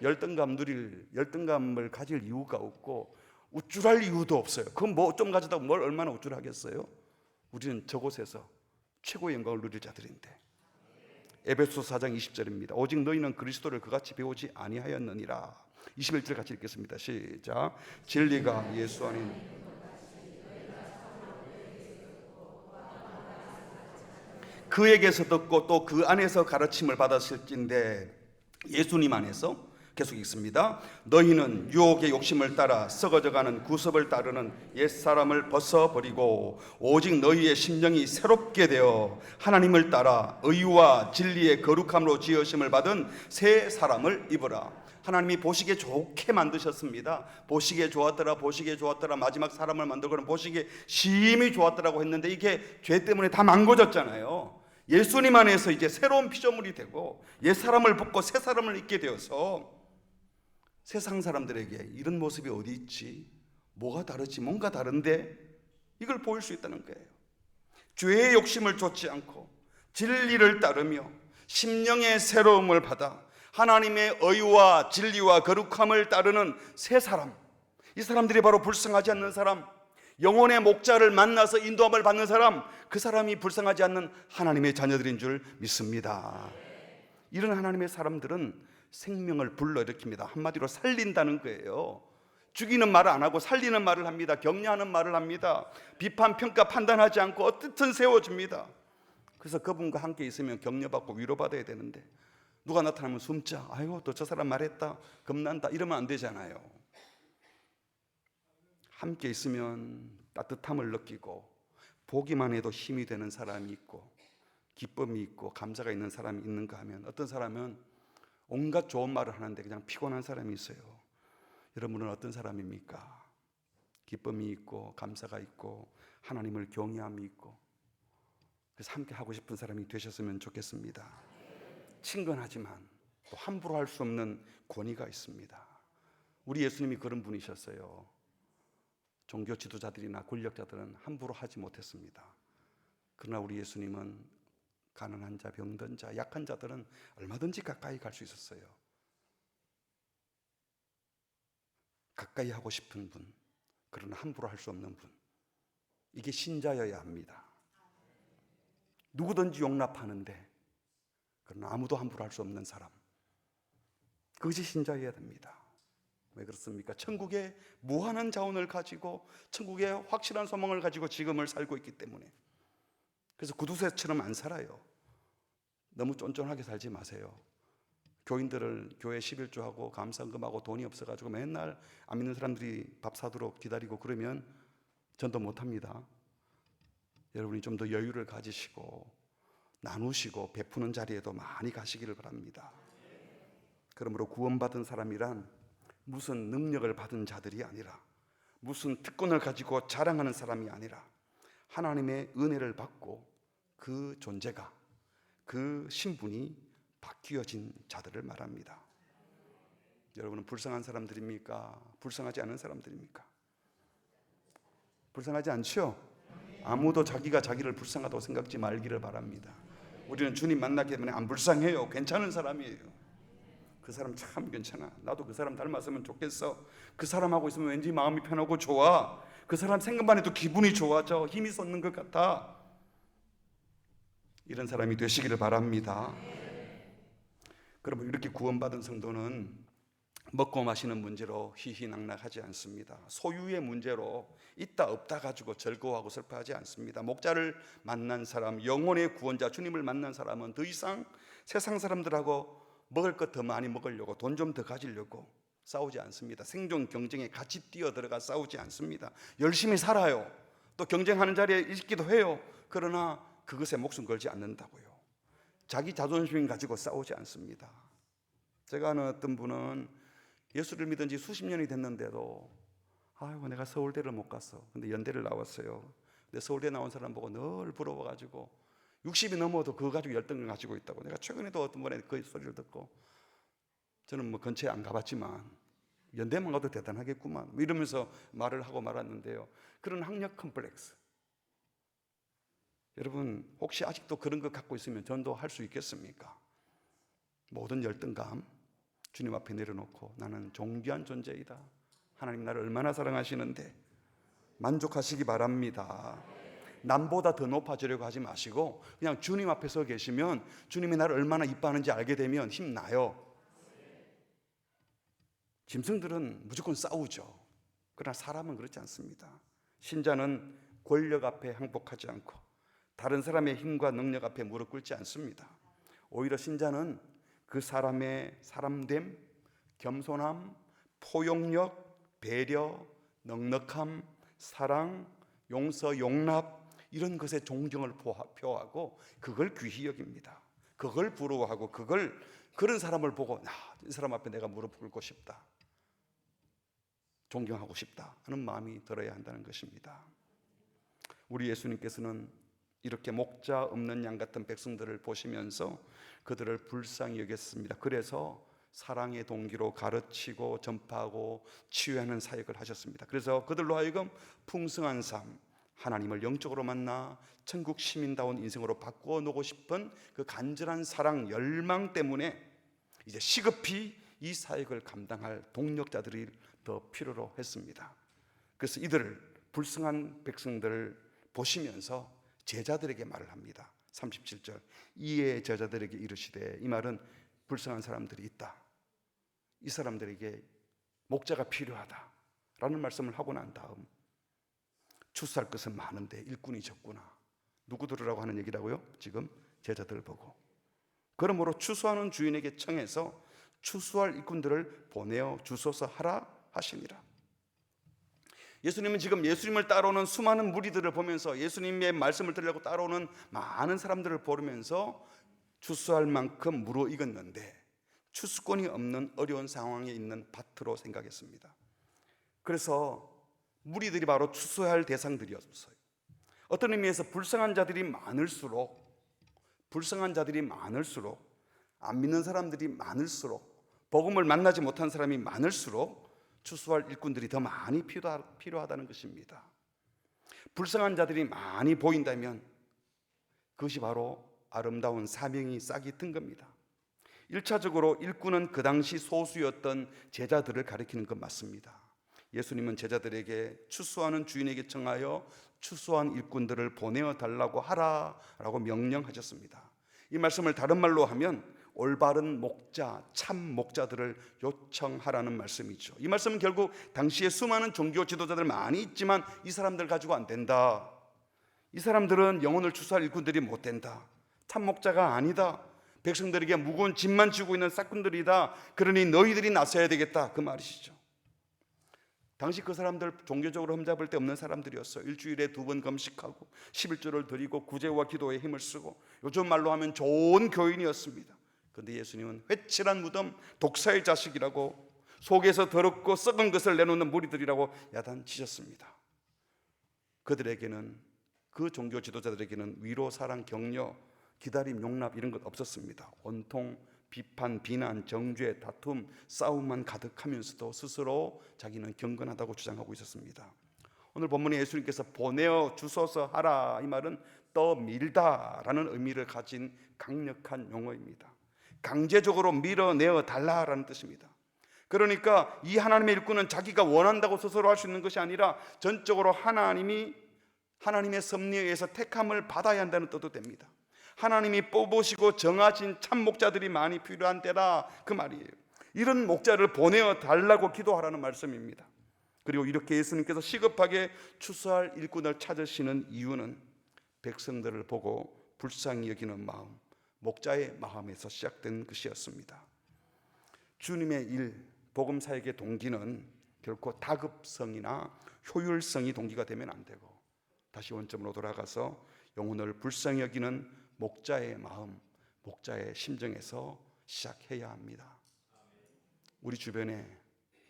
열등감을 가질 이유가 없고 우쭐할 이유도 없어요. 그건 뭐 좀 가지다가 뭘 얼마나 우쭐하겠어요? 우리는 저곳에서 최고의 영광을 누릴 자들인데. 에베소서 4장 20절입니다. 오직 너희는 그리스도를 그같이 배우지 아니하였느니라. 21절 같이 읽겠습니다. 시작. 진리가 예수 안에 그에게서 듣고 또 그 안에서 가르침을 받았을진데, 예수님 안에서 계속 읽습니다. 너희는 유혹의 욕심을 따라 썩어져가는 구습을 따르는 옛사람을 벗어버리고 오직 너희의 심령이 새롭게 되어 하나님을 따라 의와 진리의 거룩함으로 지으심을 받은 새 사람을 입으라. 하나님이 보시기에 좋게 만드셨습니다. 보시기에 좋았더라, 보시기에 좋았더라. 마지막 사람을 만들고는 보시기에 심히 좋았더라고 했는데 이게 죄 때문에 다 망가졌잖아요. 예수님 안에서 이제 새로운 피조물이 되고 옛 사람을 벗고 새 사람을 입게 되어서 세상 사람들에게 이런 모습이 어디 있지? 뭐가 다르지? 뭔가 다른데? 이걸 보일 수 있다는 거예요. 죄의 욕심을 좇지 않고 진리를 따르며 심령의 새로움을 받아 하나님의 의와 진리와 거룩함을 따르는 새 사람, 이 사람들이 바로 불쌍하지 않는 사람, 영혼의 목자를 만나서 인도함을 받는 사람, 그 사람이 불쌍하지 않는 하나님의 자녀들인 줄 믿습니다. 이런 하나님의 사람들은 생명을 불러일으킵니다. 한마디로 살린다는 거예요. 죽이는 말을 안 하고 살리는 말을 합니다. 격려하는 말을 합니다. 비판, 평가, 판단하지 않고 어떻든 세워줍니다. 그래서 그분과 함께 있으면 격려받고 위로받아야 되는데 누가 나타나면 숨자, 아이고 또 저 사람 말했다, 겁난다, 이러면 안 되잖아요. 함께 있으면 따뜻함을 느끼고 보기만 해도 힘이 되는 사람이 있고 기쁨이 있고 감사가 있는 사람이 있는가 하면, 어떤 사람은 온갖 좋은 말을 하는데 그냥 피곤한 사람이 있어요. 여러분은 어떤 사람입니까? 기쁨이 있고 감사가 있고 하나님을 경외함이 있고, 그래서 함께 하고 싶은 사람이 되셨으면 좋겠습니다. 친근하지만 또 함부로 할 수 없는 권위가 있습니다. 우리 예수님이 그런 분이셨어요. 종교 지도자들이나 권력자들은 함부로 하지 못했습니다. 그러나 우리 예수님은 가난한 자, 병든 자, 약한 자들은 얼마든지 가까이 갈 수 있었어요. 가까이 하고 싶은 분, 그러나 함부로 할 수 없는 분, 이게 신자여야 합니다. 누구든지 용납하는데 그러나 아무도 함부로 할 수 없는 사람, 그것이 신자여야 됩니다. 왜 그렇습니까? 천국에 무한한 자원을 가지고 천국에 확실한 소망을 가지고 지금을 살고 있기 때문에. 그래서 구두쇠처럼 안 살아요. 너무 쫀쫀하게 살지 마세요. 교인들을 교회 11조하고 감사금하고 돈이 없어가지고 맨날 안 믿는 사람들이 밥 사도록 기다리고 그러면 전도 못합니다. 여러분이 좀 더 여유를 가지시고 나누시고 베푸는 자리에도 많이 가시기를 바랍니다. 그러므로 구원받은 사람이란 무슨 능력을 받은 자들이 아니라, 무슨 특권을 가지고 자랑하는 사람이 아니라 하나님의 은혜를 받고 그 존재가, 그 신분이 바뀌어진 자들을 말합니다. 여러분은 불쌍한 사람들입니까? 불쌍하지 않은 사람들입니까? 불쌍하지 않죠? 아무도 자기가 자기를 불쌍하다고 생각지 말기를 바랍니다. 우리는 주님 만났기 때문에 안 불쌍해요. 괜찮은 사람이에요. 그 사람 참 괜찮아. 나도 그 사람 닮았으면 좋겠어. 그 사람하고 있으면 왠지 마음이 편하고 좋아. 그 사람 생각만 해도 기분이 좋아져. 힘이 솟는 것 같아. 이런 사람이 되시기를 바랍니다. 그러면 이렇게 구원받은 성도는 먹고 마시는 문제로 희희낙낙하지 않습니다. 소유의 문제로 있다 없다 가지고 즐거워하고 슬퍼하지 않습니다. 목자를 만난 사람, 영혼의 구원자 주님을 만난 사람은 더 이상 세상 사람들하고 먹을 것 더 많이 먹으려고, 돈 좀 더 가지려고 싸우지 않습니다. 생존 경쟁에 같이 뛰어들어가 싸우지 않습니다. 열심히 살아요. 또 경쟁하는 자리에 있기도 해요. 그러나 그것에 목숨 걸지 않는다고요. 자기 자존심 가지고 싸우지 않습니다. 제가 아는 어떤 분은 예수를 믿은 지 수십 년이 됐는데도 아이고 내가 서울대를 못 갔어. 근데 연대를 나왔어요. 근데 서울대 나온 사람 보고 늘 부러워가지고 60이 넘어도 그거 가지고 열등을 가지고 있다고. 내가 최근에도 어떤 분의 그 소리를 듣고, 저는 뭐 근처에 안 가봤지만 연대만 가도 대단하겠구만 이러면서 말을 하고 말았는데요. 그런 학력 컴플렉스, 여러분 혹시 아직도 그런 거 갖고 있으면 전도할 수 있겠습니까? 모든 열등감 주님 앞에 내려놓고 나는 존귀한 존재이다, 하나님 나를 얼마나 사랑하시는데 만족하시기 바랍니다. 남보다 더 높아지려고 하지 마시고 그냥 주님 앞에 서 계시면 주님이 나를 얼마나 이뻐하는지 알게 되면 힘나요. 짐승들은 무조건 싸우죠. 그러나 사람은 그렇지 않습니다. 신자는 권력 앞에 항복하지 않고 다른 사람의 힘과 능력 앞에 무릎 꿇지 않습니다. 오히려 신자는 그 사람의 사람됨, 겸손함, 포용력, 배려, 넉넉함, 사랑, 용서, 용납, 이런 것에 존경을 표하고 그걸 귀히 여깁니다. 그걸 부러워하고 그런 사람을 보고 이 사람 앞에 내가 무릎 꿇고 싶다, 존경하고 싶다 하는 마음이 들어야 한다는 것입니다. 우리 예수님께서는 이렇게 목자 없는 양 같은 백성들을 보시면서 그들을 불쌍히 여겼습니다. 그래서 사랑의 동기로 가르치고 전파하고 치유하는 사역을 하셨습니다. 그래서 그들로 하여금 풍성한 삶, 하나님을 영적으로 만나 천국 시민다운 인생으로 바꾸어 놓고 싶은 그 간절한 사랑, 열망 때문에 이제 시급히 이 사역을 감당할 동력자들이 더 필요로 했습니다. 그래서 이들을, 불쌍한 백성들을 보시면서 제자들에게 말을 합니다. 37절, 이에 제자들에게 이르시되, 이 말은 불쌍한 사람들이 있다, 이 사람들에게 목자가 필요하다 라는 말씀을 하고 난 다음, 추수할 것은 많은데 일꾼이 적구나. 누구 들으라고 하는 얘기라고요? 지금 제자들 보고. 그러므로 추수하는 주인에게 청해서 추수할 일꾼들을 보내어 주소서 하라 하시니라. 예수님은 지금 예수님을 따라오는 수많은 무리들을 보면서, 예수님의 말씀을 들으려고 따라오는 많은 사람들을 보면서 추수할 만큼 무르익었는데 추수권이 없는 어려운 상황에 있는 밭으로 생각했습니다. 그래서 무리들이 바로 추수할 대상들이었어요. 어떤 의미에서 불쌍한 자들이 많을수록, 안 믿는 사람들이 많을수록, 복음을 만나지 못한 사람이 많을수록 추수할 일꾼들이 더 많이 필요하다는 것입니다. 불쌍한 자들이 많이 보인다면 그것이 바로 아름다운 사명이 싹이 튼 겁니다. 1차적으로 일꾼은 그 당시 소수였던 제자들을 가리키는 것 맞습니다. 예수님은 제자들에게 추수하는 주인에게 청하여 추수한 일꾼들을 보내어 달라고 하라라고 명령하셨습니다. 이 말씀을 다른 말로 하면 올바른 목자, 참 목자들을 요청하라는 말씀이죠. 이 말씀은 결국 당시에 수많은 종교 지도자들 많이 있지만 이 사람들 가지고 안 된다. 이 사람들은 영혼을 추수할 일꾼들이 못 된다. 참 목자가 아니다. 백성들에게 무거운 짐만 지고 있는 싹군들이다. 그러니 너희들이 나서야 되겠다. 그 말이시죠. 당시 그 사람들 종교적으로 흠잡을 데 없는 사람들이었어요. 일주일에 2번 금식하고 11조를 드리고 구제와 기도에 힘을 쓰고 요즘 말로 하면 좋은 교인이었습니다. 그런데 예수님은 회칠한 무덤, 독사의 자식이라고, 속에서 더럽고 썩은 것을 내놓는 무리들이라고 야단치셨습니다. 그들에게는, 그 종교 지도자들에게는 위로, 사랑, 격려, 기다림, 용납 이런 것 없었습니다. 온통 비판, 비난, 정죄, 다툼, 싸움만 가득하면서도 스스로 자기는 경건하다고 주장하고 있었습니다. 오늘 본문에 예수님께서 보내어 주소서 하라, 이 말은 떠밀다라는 의미를 가진 강력한 용어입니다. 강제적으로 밀어내어 달라라는 뜻입니다. 그러니까 이 하나님의 일꾼은 자기가 원한다고 스스로 할 수 있는 것이 아니라 전적으로 하나님의 섭리에 의해서 택함을 받아야 한다는 뜻도 됩니다. 하나님이 뽑으시고 정하신 참 목자들이 많이 필요한 때라, 그 말이에요. 이런 목자를 보내어 달라고 기도하라는 말씀입니다. 그리고 이렇게 예수님께서 시급하게 추수할 일꾼을 찾으시는 이유는 백성들을 보고 불쌍히 여기는 마음, 목자의 마음에서 시작된 것이었습니다. 주님의 일, 복음 사역의 동기는 결코 다급성이나 효율성이 동기가 되면 안 되고, 다시 원점으로 돌아가서 영혼을 불쌍히 여기는 목자의 마음, 목자의 심정에서 시작해야 합니다. 우리 주변에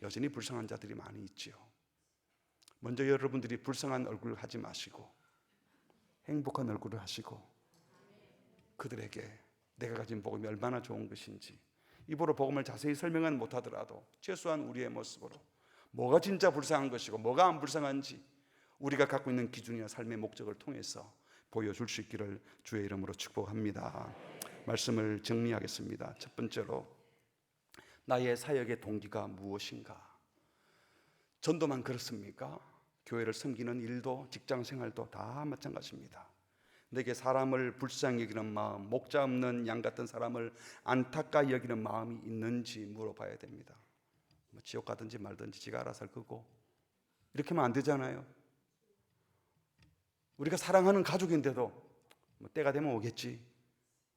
여전히 불쌍한 자들이 많이 있지요. 먼저 여러분들이 불쌍한 얼굴을 하지 마시고 행복한 얼굴을 하시고, 그들에게 내가 가진 복음이 얼마나 좋은 것인지 입으로 복음을 자세히 설명은 못하더라도 최소한 우리의 모습으로 뭐가 진짜 불쌍한 것이고 뭐가 안 불쌍한지 우리가 갖고 있는 기준이나 삶의 목적을 통해서 보여줄 수 있기를 주의 이름으로 축복합니다. 말씀을 정리하겠습니다. 첫 번째로, 나의 사역의 동기가 무엇인가? 전도만 그렇습니까? 교회를 섬기는 일도, 직장 생활도 다 마찬가지입니다. 내게 사람을 불쌍히 여기는 마음, 목자 없는 양 같은 사람을 안타까이 여기는 마음이 있는지 물어봐야 됩니다. 지옥 가든지 말든지 지가 알아서 할 거고, 이렇게 하면 안 되잖아요. 우리가 사랑하는 가족인데도 때가 되면 오겠지,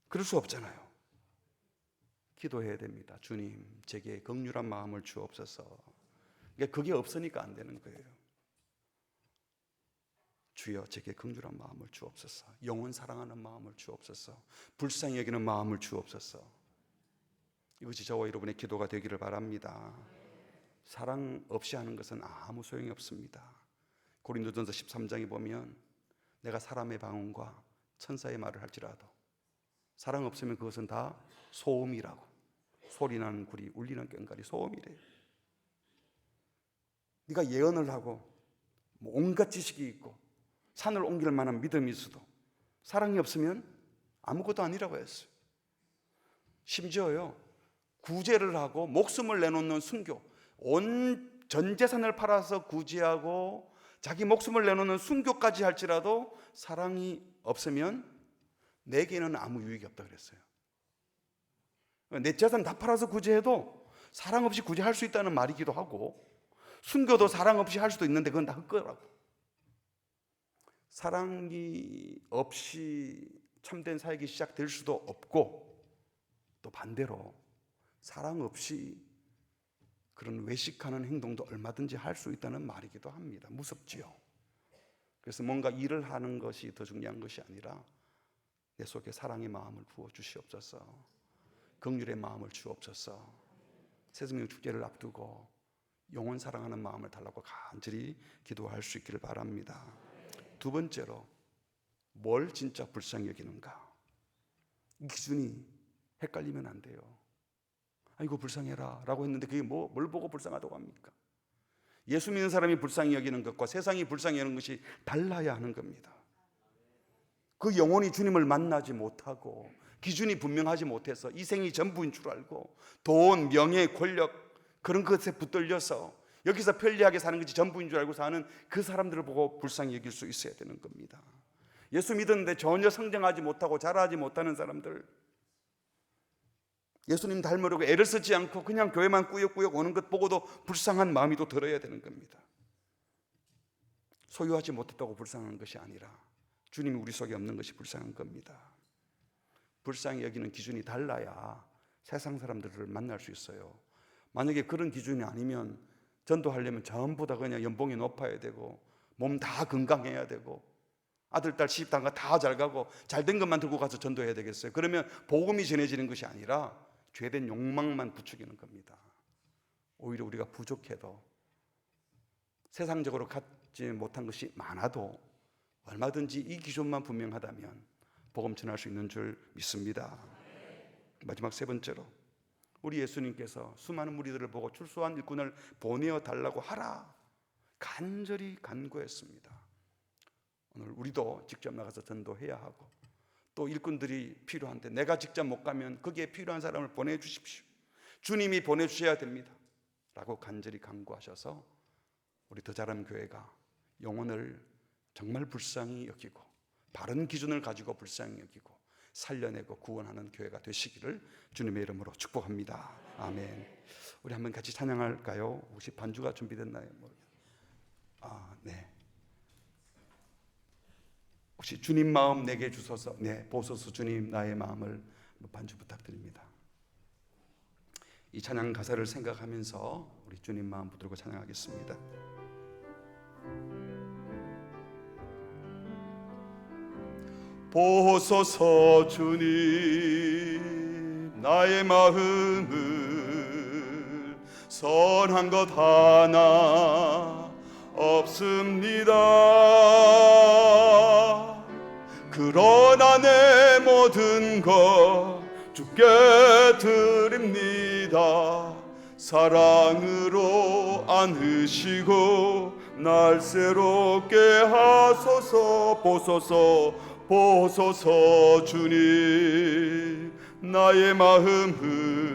그럴 수 없잖아요. 기도해야 됩니다. 주님, 제게 긍휼한 마음을 주옵소서. 그게 없으니까 안 되는 거예요. 주여, 제게 긍휼한 마음을 주옵소서. 영혼 사랑하는 마음을 주옵소서. 불쌍히 여기는 마음을 주옵소서. 이것이 저와 여러분의 기도가 되기를 바랍니다. 사랑 없이 하는 것은 아무 소용이 없습니다. 고린도전서 13장에 보면 내가 사람의 방언과 천사의 말을 할지라도 사랑 없으면 그것은 다 소음이라고. 소리나는 구리, 울리는 꽹과리, 소음이래요. 네가 예언을 하고 온갖 지식이 있고 산을 옮길 만한 믿음이 있어도 사랑이 없으면 아무것도 아니라고 했어요. 심지어요, 구제를 하고 목숨을 내놓는 순교, 온 전 재산을 팔아서 구제하고 자기 목숨을 내놓는 순교까지 할지라도 사랑이 없으면 내게는 아무 유익이 없다 그랬어요. 내 재산 다 팔아서 구제해도 사랑 없이 구제할 수 있다는 말이기도 하고, 순교도 사랑 없이 할 수도 있는데 그건 다 헛거라고. 사랑이 없이 참된 사역이 시작될 수도 없고, 또 반대로 사랑 없이 그런 외식하는 행동도 얼마든지 할 수 있다는 말이기도 합니다. 무섭지요. 그래서 뭔가 일을 하는 것이 더 중요한 것이 아니라 내 속에 사랑의 마음을 부어 주시옵소서. 긍휼의 마음을 주옵소서. 새생명 축제를 앞두고 영혼 사랑하는 마음을 달라고 간절히 기도할 수 있기를 바랍니다. 두 번째로, 뭘 진짜 불쌍히 여기는가? 이 기준이 헷갈리면 안 돼요. 아이고 불쌍해라 라고 했는데 그게 뭘 보고 불쌍하다고 합니까? 예수 믿는 사람이 불쌍히 여기는 것과 세상이 불쌍히 여기는 것이 달라야 하는 겁니다. 그 영혼이 주님을 만나지 못하고 기준이 분명하지 못해서 이 생이 전부인 줄 알고 돈, 명예, 권력 그런 것에 붙들려서 여기서 편리하게 사는 것이 전부인 줄 알고 사는 그 사람들을 보고 불쌍히 여길 수 있어야 되는 겁니다. 예수 믿었는데 전혀 성장하지 못하고 자라지 못하는 사람들, 예수님 닮으려고 애를 쓰지 않고 그냥 교회만 꾸역꾸역 오는 것 보고도 불쌍한 마음이 또 들어야 되는 겁니다. 소유하지 못했다고 불쌍한 것이 아니라 주님이 우리 속에 없는 것이 불쌍한 겁니다. 불쌍히 여기는 기준이 달라야 세상 사람들을 만날 수 있어요. 만약에 그런 기준이 아니면 전도하려면 전부 다 그냥 연봉이 높아야 되고 몸 다 건강해야 되고 아들, 딸, 시집, 장가 다 잘 가고 잘된 것만 들고 가서 전도해야 되겠어요? 그러면 복음이 전해지는 것이 아니라 죄된 욕망만 부추기는 겁니다. 오히려 우리가 부족해도 세상적으로 갖지 못한 것이 많아도 얼마든지 이 기준만 분명하다면 복음 전할 수 있는 줄 믿습니다. 마지막 세 번째로, 우리 예수님께서 수많은 무리들을 보고 출소한 일꾼을 보내어 달라고 하라 간절히 간구했습니다. 오늘 우리도 직접 나가서 전도해야 하고 또 일꾼들이 필요한데 내가 직접 못 가면 거기에 필요한 사람을 보내주십시오. 주님이 보내주셔야 됩니다 라고 간절히 간구하셔서 우리 더 자람 교회가 영혼을 정말 불쌍히 여기고 바른 기준을 가지고 불쌍히 여기고 살려내고 구원하는 교회가 되시기를 주님의 이름으로 축복합니다. 아멘. 우리 한번 같이 찬양할까요? 혹시 반주가 준비됐나요? 네. 혹시 주님 마음 내게 주소서, 네, 보소서 주님 나의 마음을 반주 부탁드립니다. 이 찬양 가사를 생각하면서 우리 주님 마음 붙들고 찬양하겠습니다. 보소서 주님 나의 마음을 선한 것 하나 없습니다. 그러나 내 모든 것 주께 드립니다. 사랑으로 안으시고 날 새롭게 하소서. 보소서 주님 나의 마음을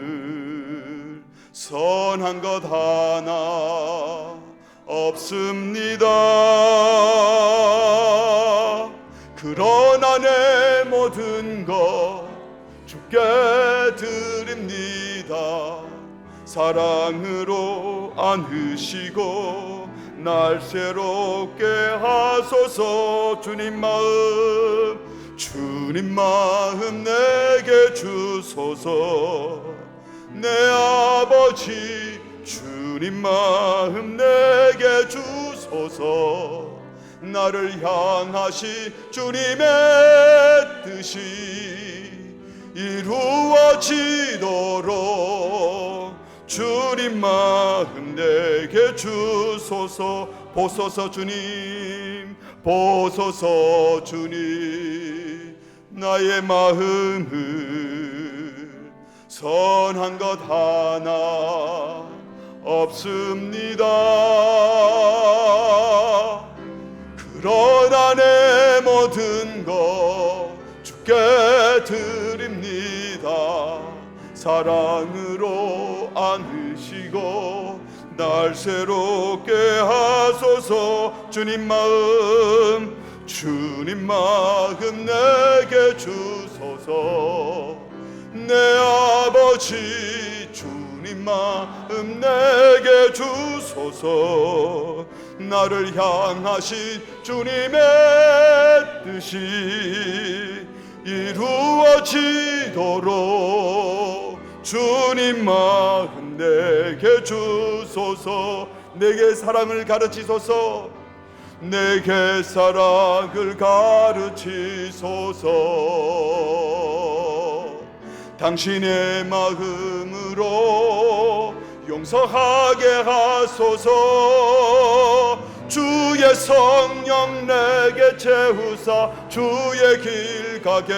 선한 것 하나 없습니다. 그러나 내 모든 것 주께 드립니다. 사랑으로 안으시고 날 새롭게 하소서. 주님 마음 내게 주소서. 내 아버지 주님 마음 내게 주소서. 나를 향하신 주님의 뜻이 이루어지도록 주님 마음 내게 주소서. 보소서 주님, 보소서 주님 나의 마음을 선한 것 하나 없습니다. 그러나 내 모든 것 주께 드립니다. 사랑으로 안으시고 날 새롭게 하소서. 주님 마음 내게 주소서. 내 아버지 주님 마음 내게 주소서. 나를 향하신 주님의 뜻이 이루어지도록 주님 마음 내게 주소서. 내게 사랑을 가르치소서. 내게 사랑을 가르치소서. 당신의 마음으로 용서하게 하소서. 주의 성령 내게 채우사 주의 길 가게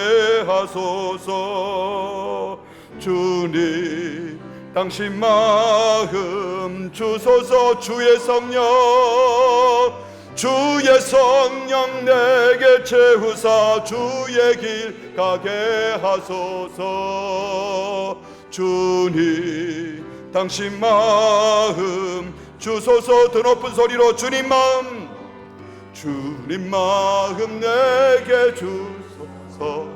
하소서. 주님 당신 마음 주소서. 주의 성령 내게 채우사 주의 길 가게 하소서. 주님 당신 마음 주소서. 더 높은 소리로 주님 마음 내게 주소서.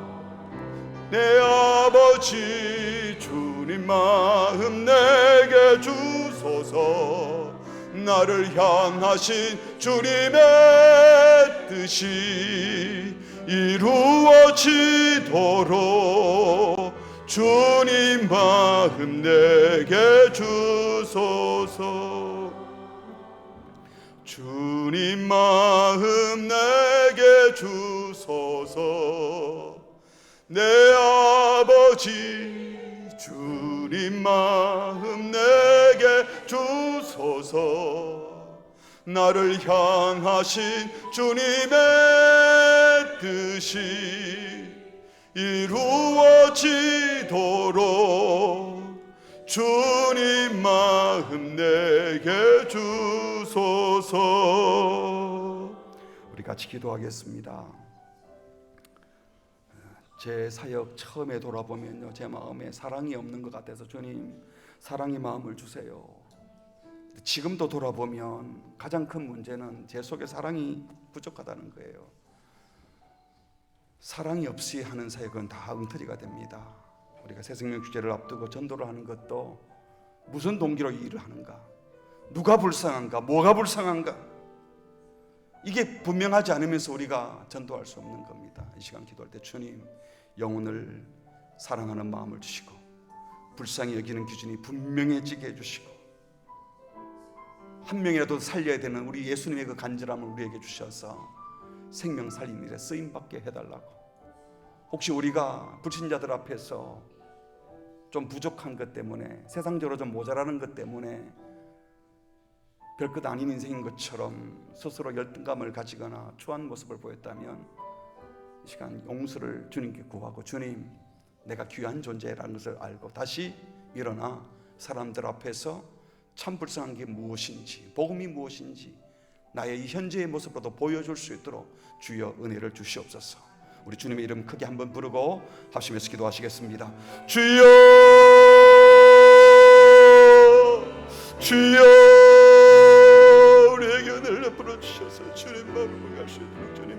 내 아버지 주님 마음 내게 주소서. 나를 향하신 주님의 뜻이 이루어지도록 주님 마음 내게 주소서. 주님 마음 내게 주소서. 내 아버지 주님 마음 내게 주소서. 나를 향하신 주님의 뜻이 이루어지도록 주님 마음 내게 주소서. 우리 같이 기도하겠습니다. 제 사역 처음에 돌아보면요, 제 마음에 사랑이 없는 것 같아서 주님 사랑의 마음을 주세요. 지금도 돌아보면 가장 큰 문제는 제 속에 사랑이 부족하다는 거예요. 사랑이 없이 하는 사역은 다 엉터리가 됩니다. 우리가 새생명 주제를 앞두고 전도를 하는 것도 무슨 동기로 이 일을 하는가, 누가 불쌍한가, 뭐가 불쌍한가, 이게 분명하지 않으면서 우리가 전도할 수 없는 겁니다. 이 시간 기도할 때 주님 영혼을 사랑하는 마음을 주시고 불쌍히 여기는 기준이 분명해지게 해주시고 한 명이라도 살려야 되는 우리 예수님의 그 간절함을 우리에게 주셔서 생명 살린 일에 쓰임받게 해달라고. 혹시 우리가 불신자들 앞에서 좀 부족한 것 때문에, 세상적으로 좀 모자라는 것 때문에 별것 아닌 인생인 것처럼 스스로 열등감을 가지거나 추한 모습을 보였다면 이 시간 용서를 주님께 구하고, 주님 내가 귀한 존재라는 것을 알고 다시 일어나 사람들 앞에서 참 불쌍한 게 무엇인지, 복음이 무엇인지 나의 이 현재의 모습으로도 보여줄 수 있도록 주여 은혜를 주시옵소서. 우리 주님의 이름 크게 한번 부르고 합심해서 기도하시겠습니다. 주여, 주여, 우리에게 은혜를 베풀어 주셔서 주님 마음을 갈 수 있도록 주님